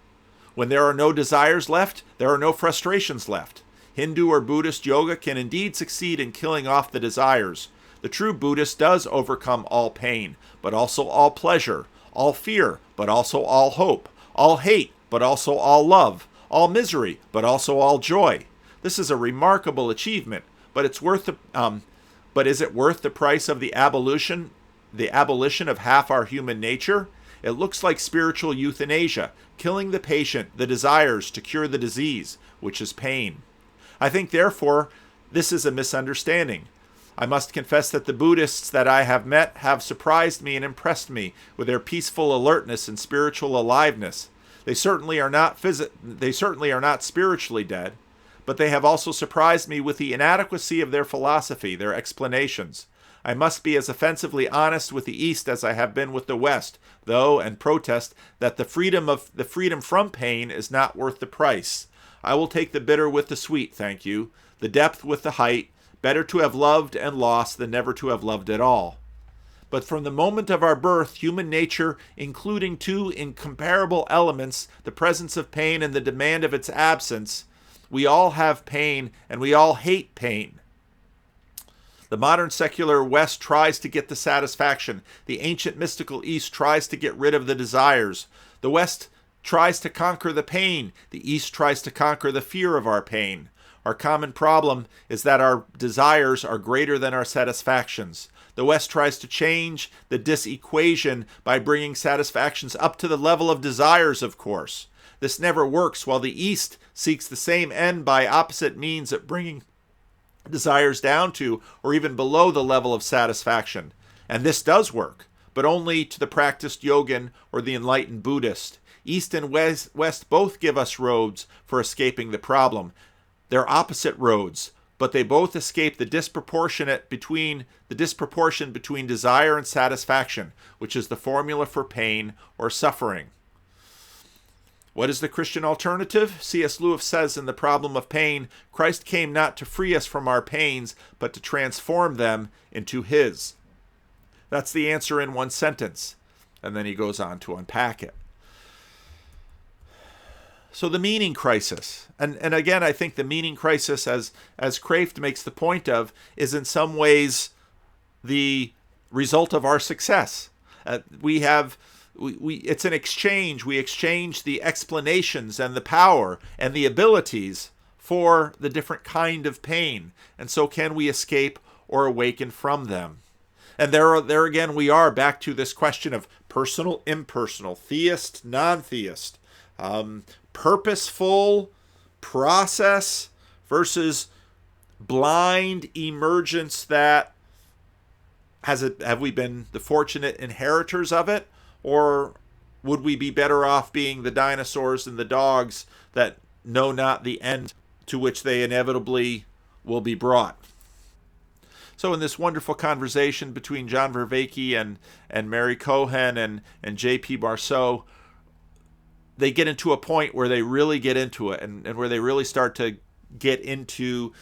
When there are no desires left, there are no frustrations left. Hindu or Buddhist yoga can indeed succeed in killing off the desires. The true Buddhist does overcome all pain, but also all pleasure, all fear, but also all hope, all hate, but also all love, all misery, but also all joy. This is a remarkable achievement, but is it worth the price of the abolition of half our human nature? It looks like spiritual euthanasia, killing the patient, the desires to cure the disease, which is pain. I think, therefore, this is a misunderstanding. I must confess that the Buddhists that I have met have surprised me and impressed me with their peaceful alertness and spiritual aliveness. They certainly are not spiritually dead, but they have also surprised me with the inadequacy of their philosophy, their explanations. I must be as offensively honest with the East as I have been with the West, though, and protest that the freedom from pain is not worth the price. I will take the bitter with the sweet, thank you, the depth with the height. Better to have loved and lost than never to have loved at all. But from the moment of our birth, human nature, including two incomparable elements, the presence of pain and the demand of its absence, we all have pain and we all hate pain. The modern secular West tries to get the satisfaction. The ancient mystical East tries to get rid of the desires. The West tries to conquer the pain. The East tries to conquer the fear of our pain. Our common problem is that our desires are greater than our satisfactions. The West tries to change the disequation by bringing satisfactions up to the level of desires, of course. This never works, while the East seeks the same end by opposite means of bringing desires down to or even below the level of satisfaction. And this does work, but only to the practiced yogin or the enlightened Buddhist. East and West both give us roads for escaping the problem. They're opposite roads, but they both escape the disproportion between desire and satisfaction, which is the formula for pain or suffering. What is the Christian alternative? C.S. Lewis says in The Problem of Pain, Christ came not to free us from our pains, but to transform them into his. That's the answer in one sentence. And then he goes on to unpack it. So the meaning crisis, and again, I think the meaning crisis, as Kraft makes the point of, is in some ways the result of our success. We have it's an exchange. We exchange the explanations and the power and the abilities for the different kind of pain, and so can we escape or awaken from them? And there again, we are back to this question of personal, impersonal, theist, non-theist, purposeful process versus blind emergence that have we been the fortunate inheritors of it, or would we be better off being the dinosaurs and the dogs that know not the end to which they inevitably will be brought? So in this wonderful conversation between John Vervaeke and Mary Kochan and J.P. Marceau, they get into a point where they really get into it, and where they really start to get into,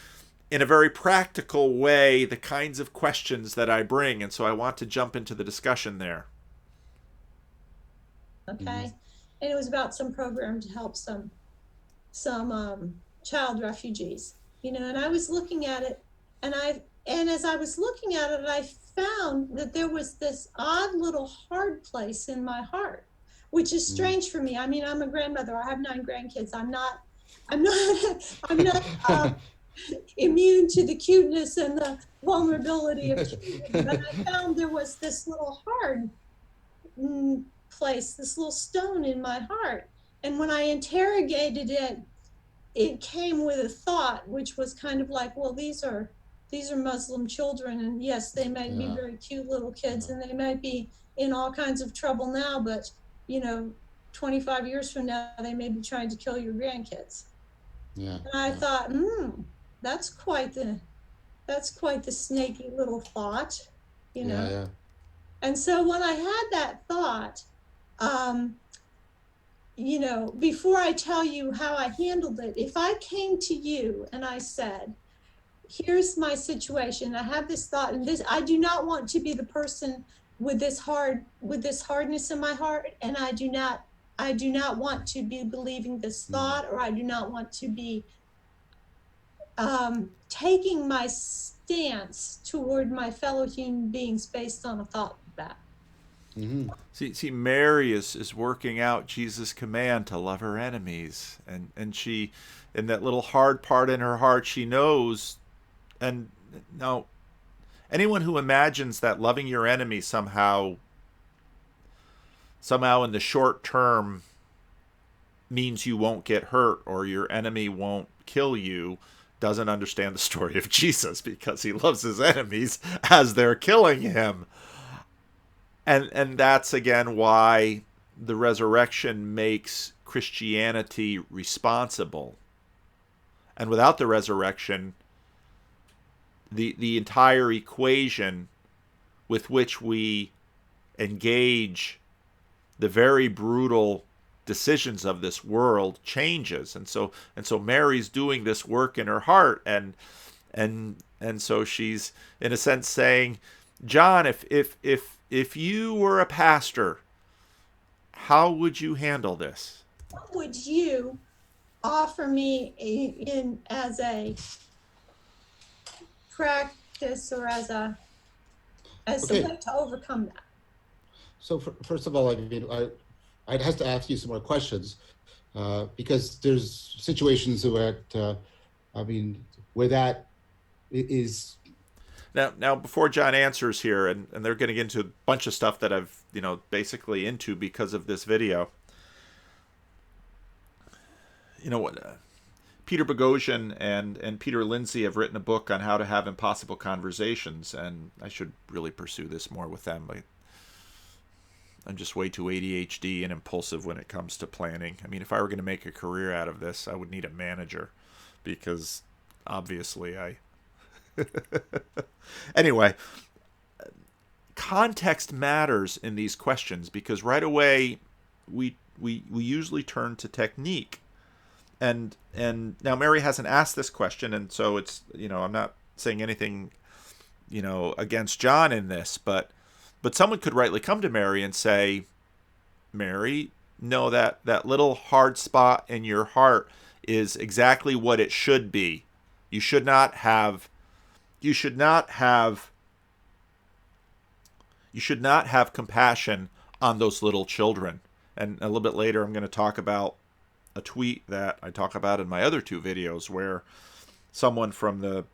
in a very practical way, the kinds of questions that I bring. And so I want to jump into the discussion there. Okay. And it was about some program to help some child refugees, and I was looking at it, and as I was looking at it, I found that there was this odd little hard place in my heart, which is strange for me. I mean, I'm a grandmother. I have 9 grandkids. I'm not immune to the cuteness and the vulnerability of children, but I found there was this little hard place, this little stone in my heart. And when I interrogated it, it came with a thought, which was kind of like, well, these are Muslim children, and yes, they might be very cute little kids, and they might be in all kinds of trouble now, but 25 years from now, they may be trying to kill your grandkids. And I thought, that's quite the snaky little thought, And so when I had that thought, before I tell you how I handled it, if I came to you and I said, here's my situation, I have this thought, and I do not want to be the person with this hardness in my heart, and I do not want to be believing this thought, or I do not want to be taking my stance toward my fellow human beings based on a thought like that. Mm-hmm. See, Mary is working out Jesus' command to love her enemies, and she, in that little hard part in her heart, she knows. And now, anyone who imagines that loving your enemy somehow in the short term means you won't get hurt or your enemy won't kill you doesn't understand the story of Jesus, because he loves his enemies as they're killing him. And that's, again, why the resurrection makes Christianity responsible. And without the resurrection, the entire equation with which we engage the very brutal decisions of this world changes. And so Mary's doing this work in her heart, and so she's, in a sense, saying, John, if you were a pastor, how would you handle this? What would you offer me as a practice, or as a way to overcome that? So first of all, I'd have to ask you some more questions, because there's situations where that is. Now, before John answers here, and they're getting into a bunch of stuff that I've, basically into because of this video. Peter Pageau and Peter Lindsay have written a book on how to have impossible conversations, and I should really pursue this more with them. I'm just way too ADHD and impulsive when it comes to planning. I mean, if I were going to make a career out of this, I would need a manager, because obviously Anyway, context matters in these questions, because right away we usually turn to technique. And now Mary hasn't asked this question, and so it's, I'm not saying anything, against John in this, but someone could rightly come to Mary and say, Mary, no, that little hard spot in your heart is exactly what it should be. You should not have you should not have you should not have compassion on those little children. And a little bit later I'm going to talk about a tweet that I talk about in my other two videos where someone from the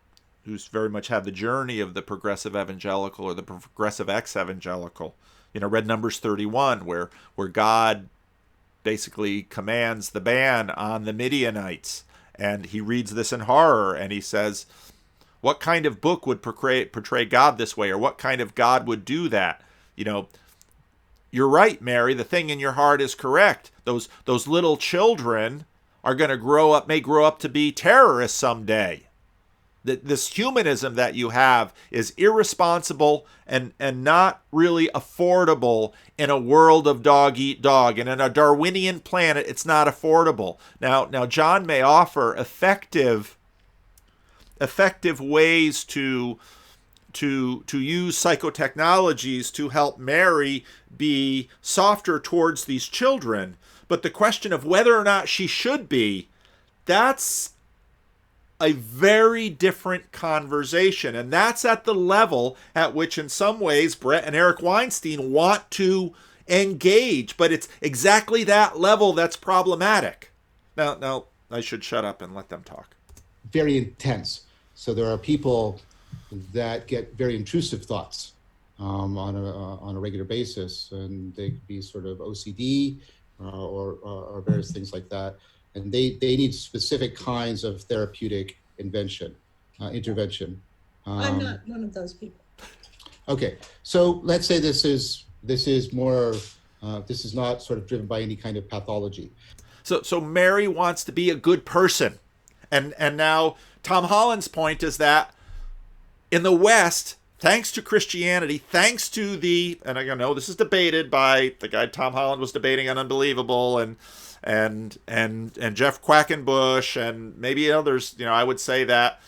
who's very much had the journey of the progressive evangelical or the progressive ex-evangelical, read Numbers 31 where God basically commands the ban on the Midianites, and he reads this in horror and he says, what kind of book would portray God this way, or what kind of God would do that? You're right, Mary. The thing in your heart is correct. Those little children are going to may grow up to be terrorists someday. This humanism that you have is irresponsible and not really affordable in a world of dog eat dog. And in a Darwinian planet, it's not affordable. Now John may offer effective ways to use psychotechnologies to help Mary be softer towards these children. But the question of whether or not she should be, that's a very different conversation. And that's at the level at which, in some ways, Brett and Eric Weinstein want to engage. But it's exactly that level that's problematic. Now I should shut up and let them talk. Very intense. So there are people that get very intrusive thoughts on a regular basis, and they could be sort of OCD or various things like that. And they need specific kinds of therapeutic intervention. I'm not one of those people. Okay, so let's say this is more. This is not sort of driven by any kind of pathology. So Mary wants to be a good person, and now Tom Holland's point is that in the West, thanks to Christianity, thanks to and I know this is debated by the guy Tom Holland was debating on Unbelievable and Jeff Quackenbush and maybe others, I would say that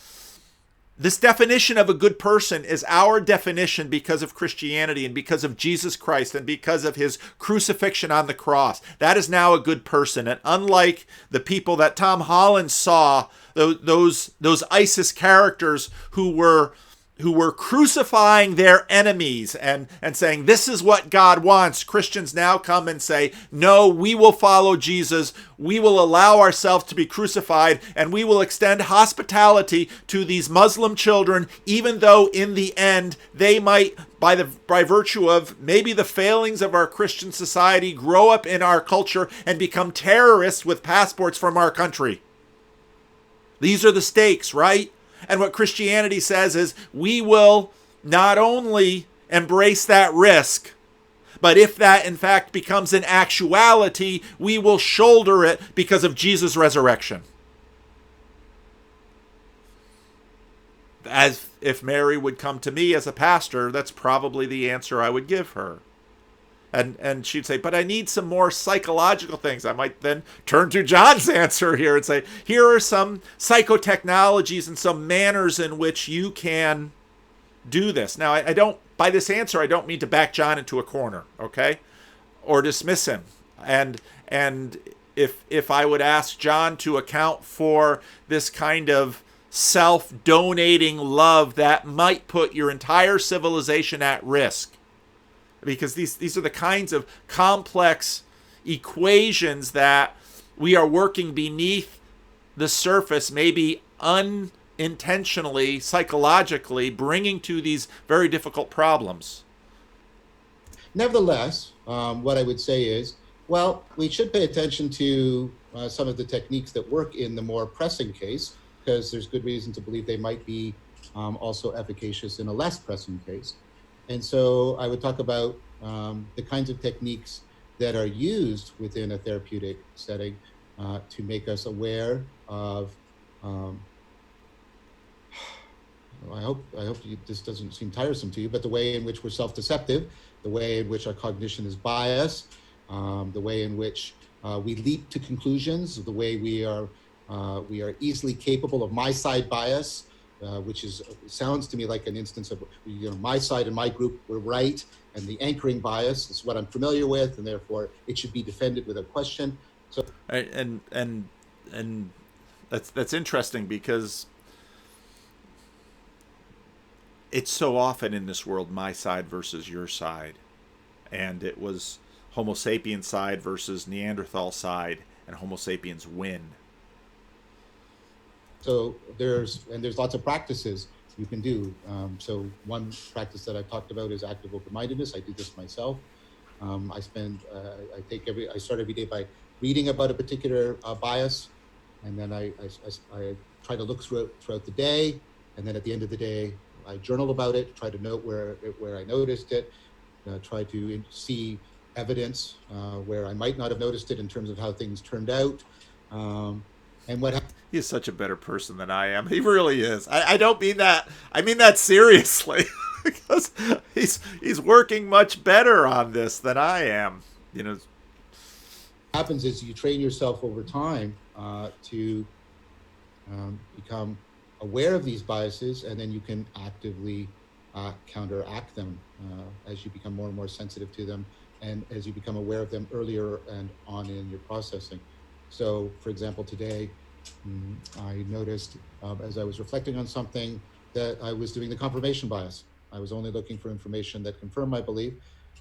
this definition of a good person is our definition because of Christianity and because of Jesus Christ and because of his crucifixion on the cross. That is now a good person. And unlike the people that Tom Holland saw, those ISIS characters who were crucifying their enemies and saying, this is what God wants. Christians now come and say, no, we will follow Jesus. We will allow ourselves to be crucified, and we will extend hospitality to these Muslim children, even though in the end they might, by virtue of maybe the failings of our Christian society, grow up in our culture and become terrorists with passports from our country. These are the stakes, right? And what Christianity says is we will not only embrace that risk, but if that in fact becomes an actuality, we will shoulder it because of Jesus' resurrection. As if Mary would come to me as a pastor, that's probably the answer I would give her. And she'd say, but I need some more psychological things. I might then turn to John's answer here and say, here are some psychotechnologies and some manners in which you can do this. Now, I don't, by this answer, I don't mean to back John into a corner, okay? Or dismiss him. And if I would ask John to account for this kind of self-donating love that might put your entire civilization at risk, because these are the kinds of complex equations that we are working beneath the surface, maybe unintentionally, psychologically, bringing to these very difficult problems. Nevertheless, what I would say is, well, we should pay attention to some of the techniques that work in the more pressing case, because there's good reason to believe they might be also efficacious in a less pressing case. And so I would talk about the kinds of techniques that are used within a therapeutic setting to make us aware of. I hope this doesn't seem tiresome to you, but the way in which we're self-deceptive, the way in which our cognition is biased, the way in which we leap to conclusions, the way we are easily capable of my side bias, which sounds to me like an instance of, my side and my group were right, and the anchoring bias is what I'm familiar with, and therefore it should be defended without question. So, and that's interesting, because it's so often in this world my side versus your side, and it was Homo sapiens side versus Neanderthal side, and Homo sapiens win. So there's lots of practices you can do. So one practice that I talked about is active open-mindedness. I do this myself. I start every day by reading about a particular bias, and then I try to look throughout the day, and then at the end of the day, I journal about it, try to note where I noticed it, try to see evidence where I might not have noticed it in terms of how things turned out. And what He's such a better person than I am. He really is. I don't mean that. I mean that seriously, because he's working much better on this than I am. Happens is you train yourself over time to become aware of these biases, and then you can actively counteract them as you become more and more sensitive to them, and as you become aware of them earlier and on in your processing. So, for example, today, I noticed as I was reflecting on something that I was doing the confirmation bias. I was only looking for information that confirmed my belief.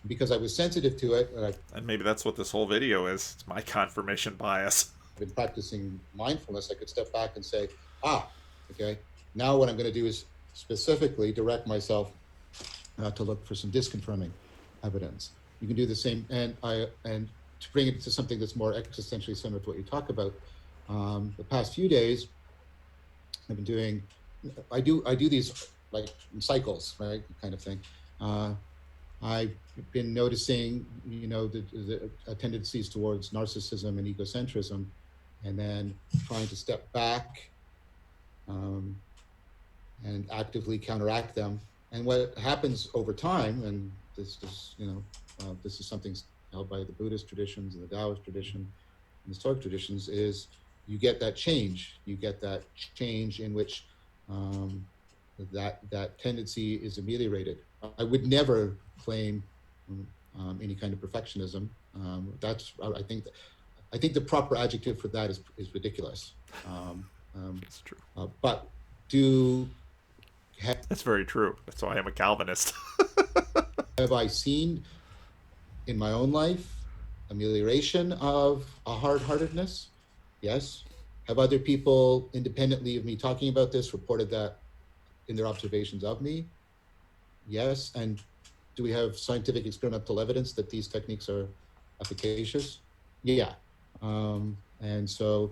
Because I was sensitive to it, and maybe that's what this whole video is. It's my confirmation bias. I've been practicing mindfulness. I could step back and say, okay, now what I'm going to do is specifically direct myself to look for some disconfirming evidence. You can do the same, and to bring it to something that's more existentially similar to what you talk about. The past few days, I've been doing. I do these like in cycles, right, kind of thing. I've been noticing, the tendencies towards narcissism and egocentrism, and then trying to step back and actively counteract them. And what happens over time, and this is something held by the Buddhist traditions and the Taoist tradition and the Stoic traditions, is you get that change. You get that change in which that tendency is ameliorated. I would never claim any kind of perfectionism. I think the proper adjective for that is ridiculous. That's true. But that's very true. That's why I'm a Calvinist. Have I seen in my own life amelioration of a hard-heartedness? Yes. Have other people, independently of me talking about this, reported that in their observations of me? Yes. And do we have scientific experimental evidence that these techniques are efficacious? Yeah. And so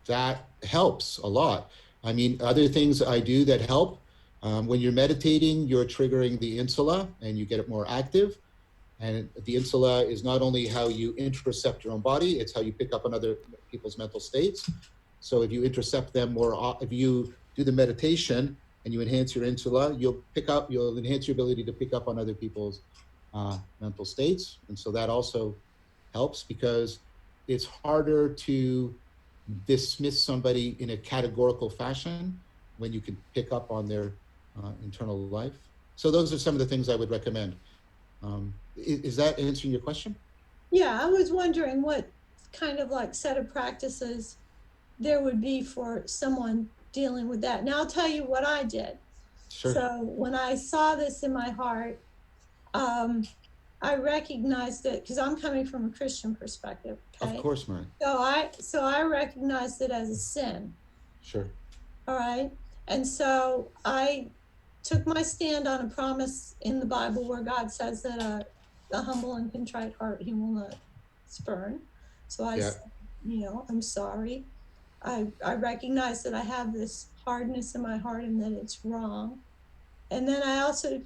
that helps a lot. I mean, other things I do that help, when you're meditating, you're triggering the insula and you get it more active. And the insula is not only how you intercept your own body, it's how you pick up on other people's mental states. So if you intercept them more, if you do the meditation and you enhance your insula, you'll enhance your ability to pick up on other people's mental states. And so that also helps, because it's harder to dismiss somebody in a categorical fashion when you can pick up on their internal life. So those are some of the things I would recommend. Is that answering your question? Yeah, I was wondering what kind of like set of practices there would be for someone dealing with that. Now I'll tell you what I did. Sure. So when I saw this in my heart, I recognized it because I'm coming from a Christian perspective. Okay? Of course, Mary. So I recognized it as a sin. Sure. All right. And so I took my stand on a promise in the Bible where God says that a humble and contrite heart he will not spurn. So I said, I'm sorry. I recognize that I have this hardness in my heart and that it's wrong. And then I also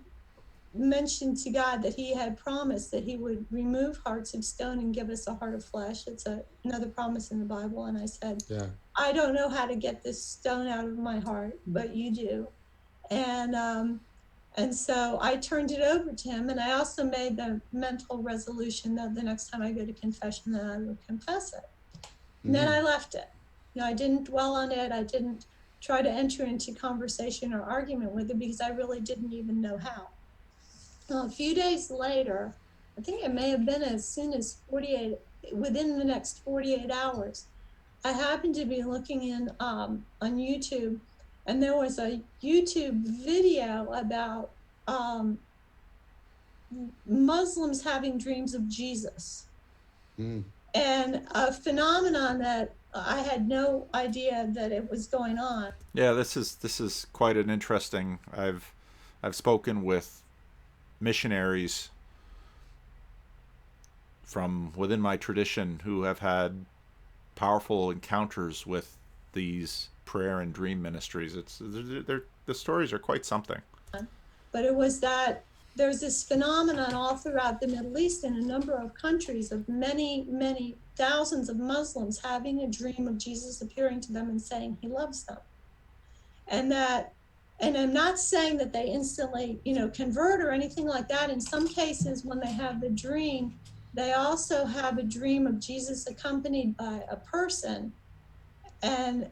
mentioned to God that he had promised that he would remove hearts of stone and give us a heart of flesh. It's another promise in the Bible. And I said, I don't know how to get this stone out of my heart, but you do. And so I turned it over to him. And I also made the mental resolution that the next time I go to confession, that I would confess it. And then I left it. I didn't dwell on it. I didn't try to enter into conversation or argument with it because I really didn't even know how. A few days later, I think it may have been as soon as 48, within the next 48 hours, I happened to be looking in on YouTube, and there was a YouTube video about Muslims having dreams of Jesus. Mm. And a phenomenon that I had no idea that it was going on. Yeah, this is quite an interesting. I've spoken with missionaries from within my tradition who have had powerful encounters with these prayer and dream ministries. The stories are quite something. But it was that there's this phenomenon all throughout the Middle East in a number of countries of many, many thousands of Muslims having a dream of Jesus appearing to them and saying he loves them. And I'm not saying that they instantly, convert or anything like that. In some cases, when they have the dream, they also have a dream of Jesus accompanied by a person. And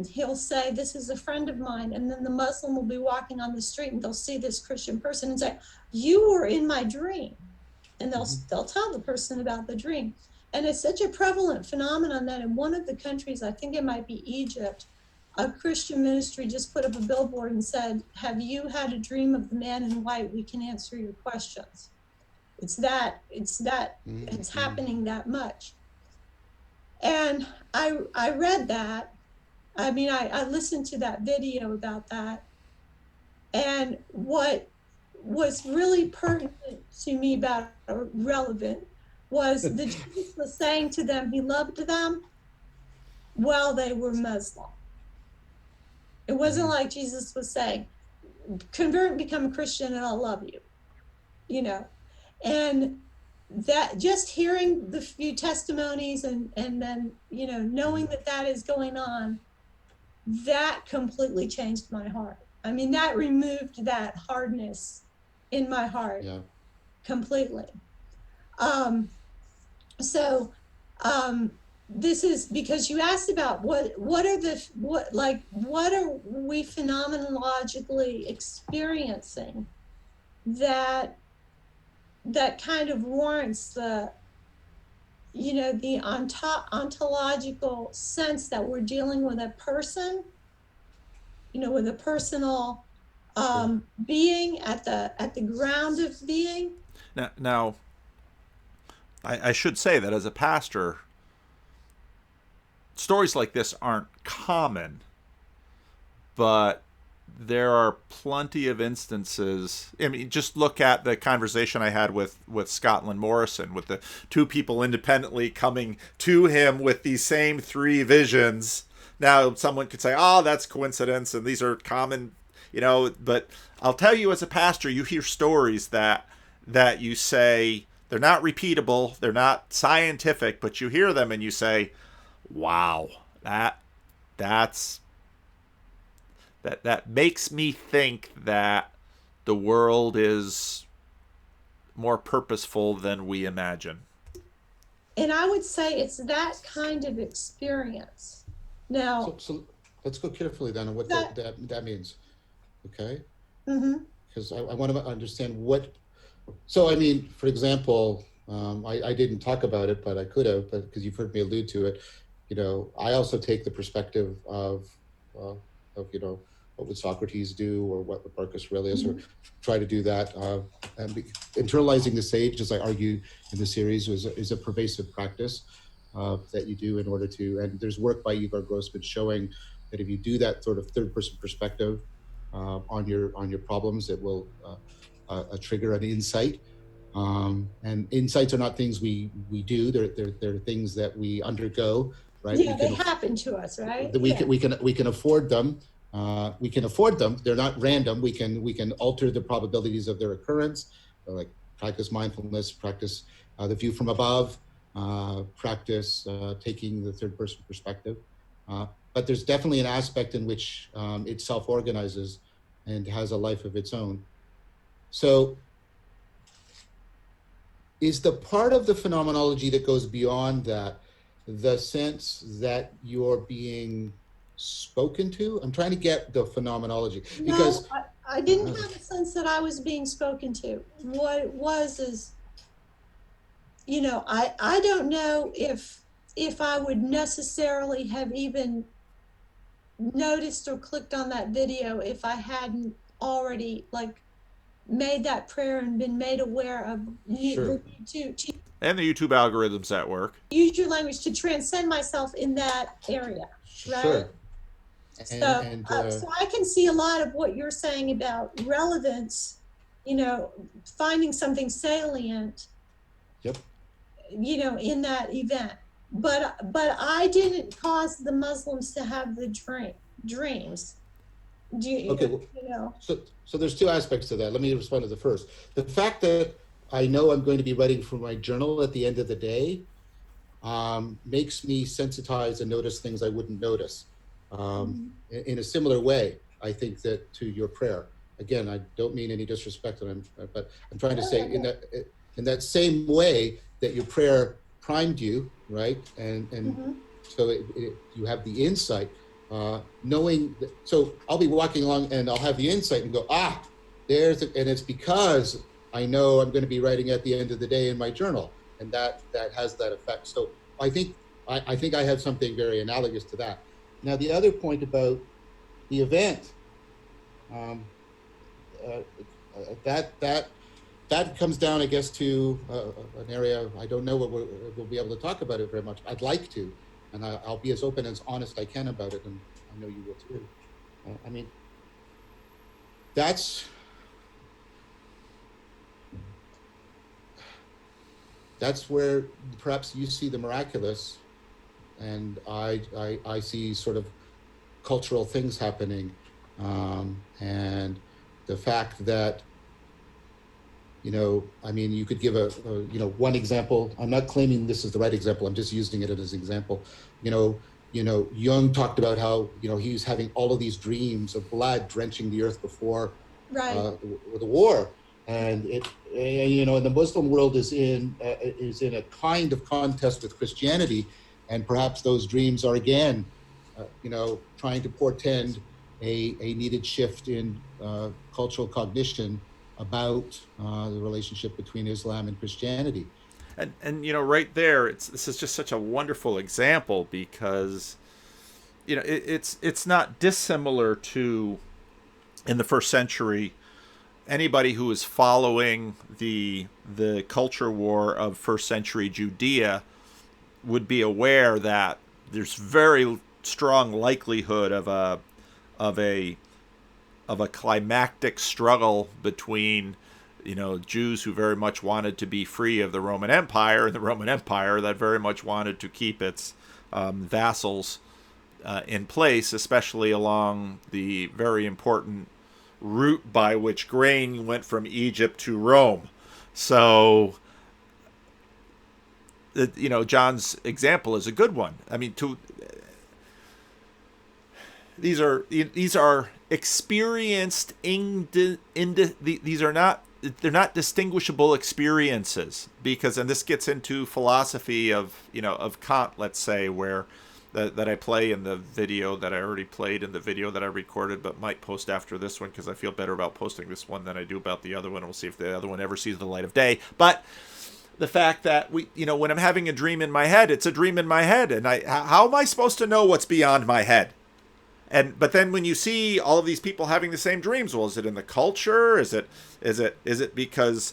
he'll say, this is a friend of mine. And then the Muslim will be walking on the street and they'll see this Christian person and say, you were in my dream. And they'll tell the person about the dream. And it's such a prevalent phenomenon that in one of the countries, I think it might be Egypt, a Christian ministry just put up a billboard and said, have you had a dream of the man in white? We can answer your questions. It's happening that much. And I read that. I mean, I listened to that video about that. And what was really pertinent to me about, or relevant, was that Jesus was saying to them, he loved them while they were Muslim. It wasn't like Jesus was saying, convert and become a Christian and I'll love you, And that, just hearing the few testimonies and then, knowing that is going on, that completely changed my heart. I mean, that removed that hardness in my heart completely. This is because you asked about what are we phenomenologically experiencing that kind of warrants the ontological sense that we're dealing with a person, with a personal being at the ground of being. Now, I should say that as a pastor, stories like this aren't common, but there are plenty of instances. I mean, just look at the conversation I had with Scotland Morrison, with the two people independently coming to him with these same three visions. Now, someone could say, oh, that's coincidence, and these are common, but I'll tell you, as a pastor, you hear stories that you say, they're not repeatable, they're not scientific, but you hear them and you say, wow, that makes me think that the world is more purposeful than we imagine. And I would say it's that kind of experience. Now, so let's go carefully then on what that means, okay? Because I want to understand what. So I mean, for example, I didn't talk about it, but I could have, because you've heard me allude to it. I also take the perspective of what would Socrates do, or what would Marcus Aurelius, or try to do that. And internalizing the sage, as I argue in the series, is a pervasive practice that you do in order to. And there's work by Igor Grossman showing that if you do that sort of third-person perspective on your problems, it will trigger an insight. And insights are not things we do; they're things that we undergo. Right? Yeah, they happen to us, right? We can afford them. We can afford them. They're not random. We can alter the probabilities of their occurrence, like practice mindfulness, practice the view from above, practice taking the third person perspective. But there's definitely an aspect in which it self-organizes and has a life of its own. So is the part of the phenomenology that goes beyond that the sense that you're being spoken to? I'm trying to get the phenomenology because No, I didn't have a sense that I was being spoken to. What it was is, I don't know if I would necessarily have even noticed or clicked on that video if I hadn't already like made that prayer and been made aware of Sure. to And the YouTube algorithms at work. use your language to transcend myself in that area, right? Sure. So, And so I can see a lot of what you're saying about relevance, finding something salient, yep. In that event. But I didn't cause the Muslims to have the dreams. Do you, Okay. So there's two aspects to that. Let me respond to the first. The fact that I know I'm going to be writing for my journal at the end of the day makes me sensitize and notice things I wouldn't notice. In a similar way, I think that to your prayer. Again, I don't mean any disrespect, but I'm trying to say in that same way that your prayer primed you, right? And so you have the insight, knowing that, so I'll be walking along and I'll have the insight and go, and it's because I know I'm going to be writing at the end of the day in my journal, and that has that effect. So I think I have something very analogous to that. Now, the other point about the event, that comes down, I guess, to an area I don't know what we'll be able to talk about it very much. I'd like to, and I'll be as open and as honest I can about it, and I know you will too. I mean, that's where perhaps you see the miraculous, and I see sort of cultural things happening, and the fact that, I mean, you could give a one example. I'm not claiming this is the right example. I'm just using it as an example. Jung talked about how he's having all of these dreams of blood drenching the earth before the war, and the Muslim world is in a kind of contest with Christianity, and perhaps those dreams are again, trying to portend a needed shift in cultural cognition about the relationship between Islam and Christianity. And right there, this is just such a wonderful example because it's not dissimilar to, in the first century, anybody who is following the culture war of first century Judea would be aware that there's very strong likelihood of a climactic struggle between Jews who very much wanted to be free of the Roman Empire, and the Roman Empire that very much wanted to keep its vassals in place, especially along the very important route by which grain went from Egypt to Rome. So John's example is a good one. I mean, these are experienced they're not distinguishable experiences, because, and this gets into philosophy of Kant, let's say, where that I play in the video that I already played in the video that I recorded, but might post after this one because I feel better about posting this one than I do about the other one. We'll see if the other one ever sees the light of day. But the fact that when I'm having a dream in my head, it's a dream in my head, and how am I supposed to know what's beyond my head? But then when you see all of these people having the same dreams, well, is it in the culture? Is it because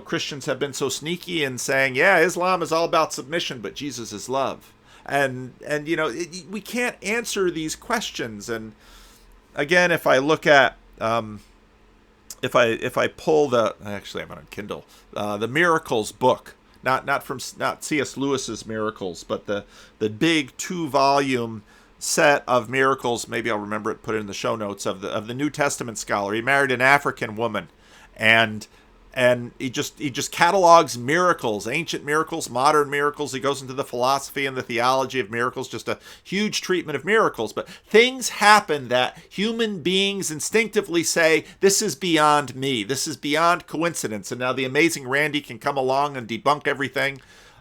Christians have been so sneaky in saying, yeah, Islam is all about submission, but Jesus is love, and we can't answer these questions. And again, if I look at if I pull actually I'm on Kindle, the Miracles book, not C.S. Lewis's Miracles, but the big 2-volume set of miracles, maybe I'll remember it, put it in the show notes, of the New Testament scholar. He married an African woman, and he just catalogs miracles, ancient miracles, modern miracles. He goes into the philosophy and the theology of miracles, just a huge treatment of miracles. But things happen that human beings instinctively say, this is beyond me, this is beyond coincidence. And now the amazing Randy can come along and debunk everything,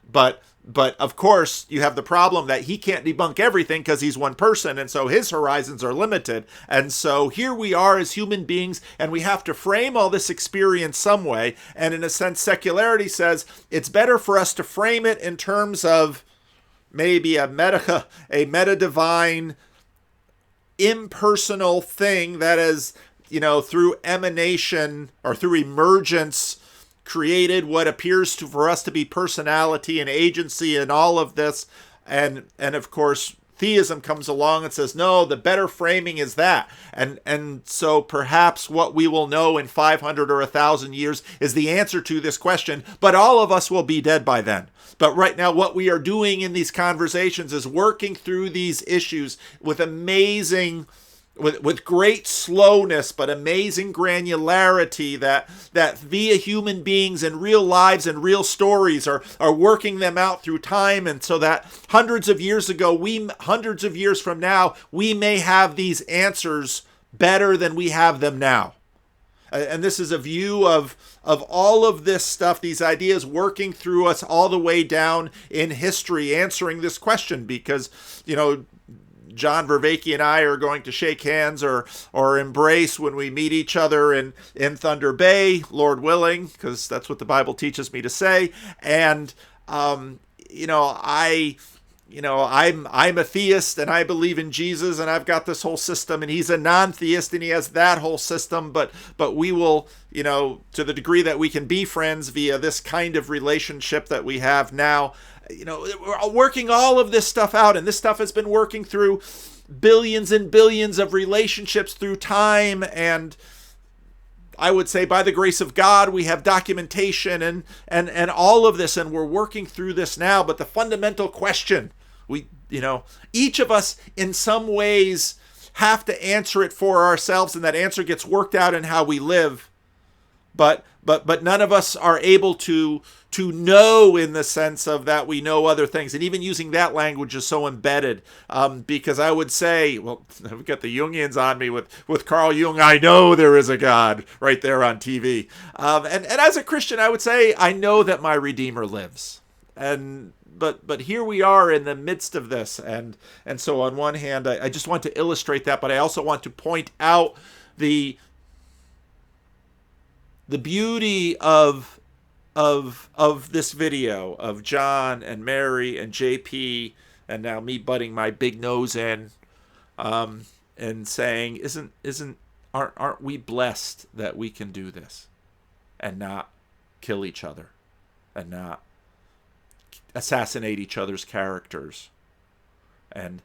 but But of course, you have the problem that he can't debunk everything because he's one person, and so his horizons are limited. And so here we are as human beings, and we have to frame all this experience some way. And in a sense, secularity says it's better for us to frame it in terms of maybe a meta divine, impersonal thing that is, through emanation or through emergence created what appears for us to be personality and agency and all of this. And of course, theism comes along and says, no, the better framing is that. And so perhaps what we will know in 500 or 1,000 years is the answer to this question, but all of us will be dead by then. But right now, what we are doing in these conversations is working through these issues with with great slowness, but amazing granularity that via human beings and real lives and real stories are working them out through time. And so that hundreds of years from now, we may have these answers better than we have them now. And this is a view of all of this stuff, these ideas working through us all the way down in history, answering this question, because, John Vervaeke and I are going to shake hands or embrace when we meet each other in Thunder Bay, Lord willing, because that's what the Bible teaches me to say. And I'm a theist and I believe in Jesus and I've got this whole system, and he's a non-theist and he has that whole system. But we will, to the degree that we can be friends via this kind of relationship that we have now, we're working all of this stuff out, and this stuff has been working through billions and billions of relationships through time. And I would say by the grace of God, we have documentation and all of this, and we're working through this now. But the fundamental question, each of us in some ways have to answer it for ourselves, and that answer gets worked out in how we live. But none of us are able to know in the sense of that we know other things. And even using that language is so embedded, because I would say, well, we've got the Jungians on me with Carl Jung. I know there is a God right there on TV. And as a Christian, I would say, I know that my Redeemer lives. But here we are in the midst of this. And so on one hand, I just want to illustrate that, but I also want to point out the beauty of this video of John and Mary and JP and now me butting my big nose in, and saying, aren't we blessed that we can do this and not kill each other and not assassinate each other's characters, and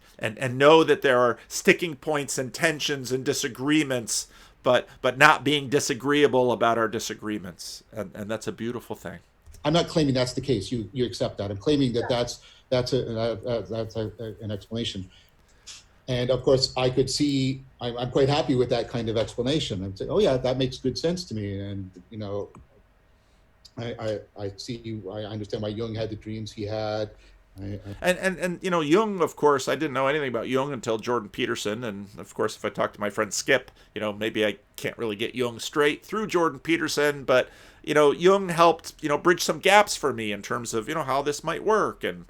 know that there are sticking points and tensions and disagreements, but not being disagreeable about our disagreements. And that's a beautiful thing. I'm not claiming that's the case. You accept that. I'm claiming that that's an explanation. And of course, I could see, I'm quite happy with that kind of explanation. I'm saying, oh yeah, that makes good sense to me. And, I understand why Jung had the dreams he had. And Jung, of course, I didn't know anything about Jung until Jordan Peterson. And of course, if I talk to my friend Skip, maybe I can't really get Jung straight through Jordan Peterson, but Jung helped bridge some gaps for me in terms of how this might work, and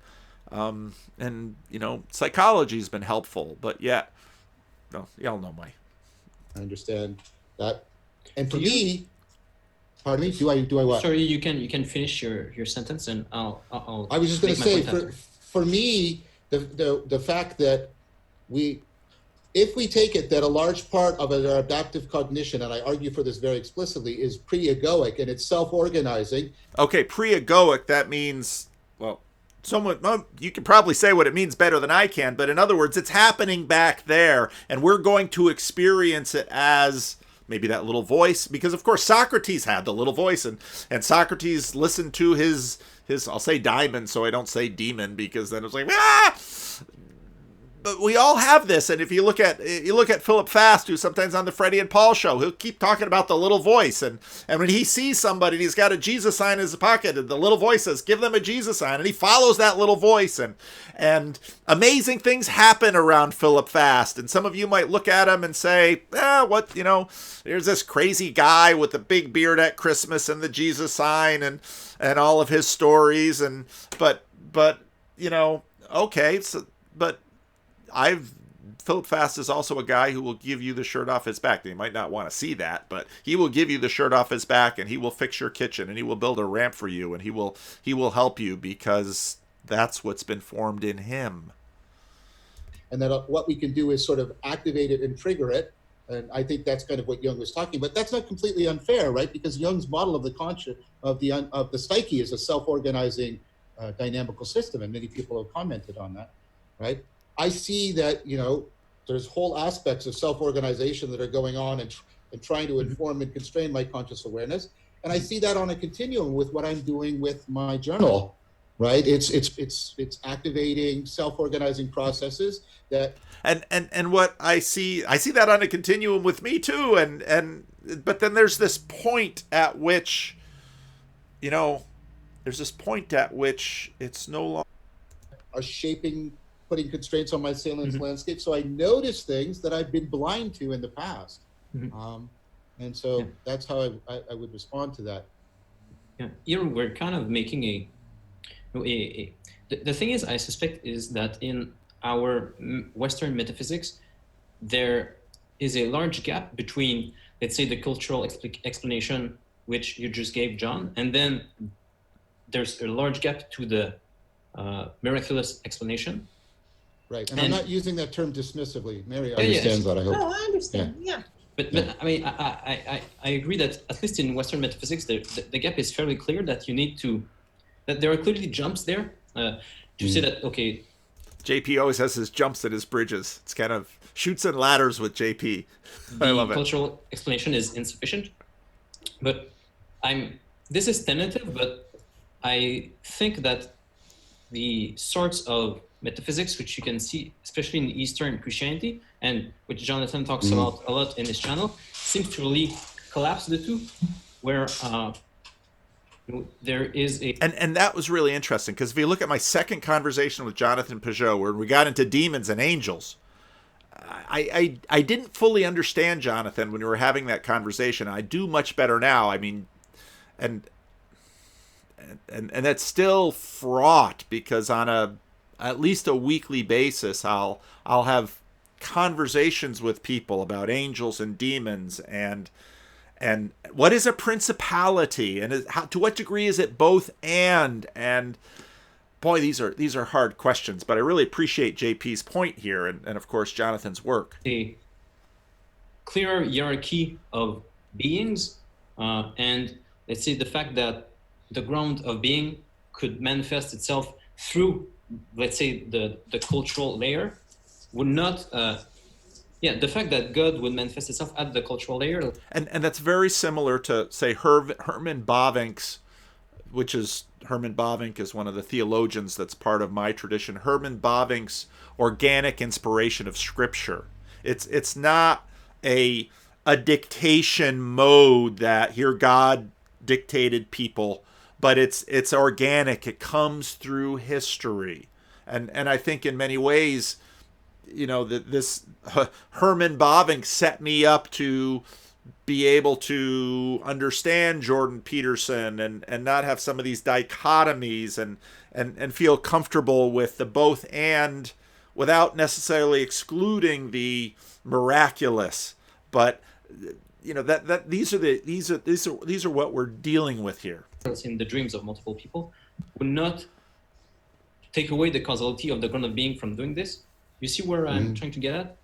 psychology has been helpful, but yet, y'all know I understand that. And for me, pardon me, do I what? Sorry, you can finish your sentence, and I'll I was just going to say, for me, the fact that if we take it that a large part of our adaptive cognition, and I argue for this very explicitly, is pre-egoic and it's self-organizing. Okay, pre-egoic, that means, well, you can probably say what it means better than I can, but in other words, it's happening back there, and we're going to experience it as maybe that little voice, because of course Socrates had the little voice, and Socrates listened to his I'll say diamond, so I don't say demon, because then it's like, but we all have this. And if you look at Philip Fast, who's sometimes on the Freddie and Paul show, he'll keep talking about the little voice. And when he sees somebody and he's got a Jesus sign in his pocket, and the little voice says, give them a Jesus sign. And he follows that little voice. And amazing things happen around Philip Fast. And some of you might look at him and say, there's this crazy guy with the big beard at Christmas and the Jesus sign and all of his stories. But okay. But Philip Fast is also a guy who will give you the shirt off his back. You might not want to see that, but he will give you the shirt off his back, and he will fix your kitchen, and he will build a ramp for you, and he will help you because that's what's been formed in him. And then what we can do is sort of activate it and trigger it. And I think that's kind of what Jung was talking about. That's not completely unfair, right? Because Jung's model of the conscious of the psyche is a self-organizing dynamical system, and many people have commented on that, right? I see that, there's whole aspects of self-organization that are going on and trying to inform and constrain my conscious awareness. And I see that on a continuum with what I'm doing with my journal, right? It's activating self-organizing processes that. And what I see that on a continuum with me too. But then there's this point at which, it's no longer are putting constraints on my salient landscape. So I notice things that I've been blind to in the past. And so that's how I would respond to that. Yeah, here we're kind of making the thing is, I suspect, is that in our Western metaphysics, there is a large gap between, let's say, the cultural explanation, which you just gave, John, and then there's a large gap to the miraculous explanation. Right, and I'm not using that term dismissively. Mary understands that, I hope. Oh, I understand, yeah. But I mean, I agree that at least in Western metaphysics, the gap is fairly clear that that there are clearly jumps there to say that, okay. JP always has his jumps at his bridges. It's kind of shoots and ladders with JP. I love it. The cultural explanation is insufficient, but this is tentative, but I think that the sorts of metaphysics which you can see, especially in Eastern Christianity, and which Jonathan talks about a lot in his channel, seems to really collapse the two, where there is a... And that was really interesting, because if you look at my second conversation with Jonathan Pageau, where we got into demons and angels, I didn't fully understand Jonathan when we were having that conversation. I do much better now. I mean, and that's still fraught, because on at least a weekly basis, I'll have conversations with people about angels and demons and what is a principality, and to what degree is it both and boy, these are hard questions, but I really appreciate JP's point here and of course Jonathan's work. A clearer hierarchy of beings, and let's say the fact that the ground of being could manifest itself through, let's say, the cultural layer would not, the fact that God would manifest itself at the cultural layer. And that's very similar to, say, Herman Bavinck's, Herman Bavinck is one of the theologians that's part of my tradition. Herman Bavinck's organic inspiration of Scripture. It's not a dictation mode that here God dictated people, but it's organic. It comes through history, and I think in many ways, this Herman Bavinck set me up to be able to understand Jordan Peterson and not have some of these dichotomies and feel comfortable with the both and without necessarily excluding the miraculous. But that these are what we're dealing with here. In the dreams of multiple people would not take away the causality of the ground of being from doing this. You see where I'm trying to get at?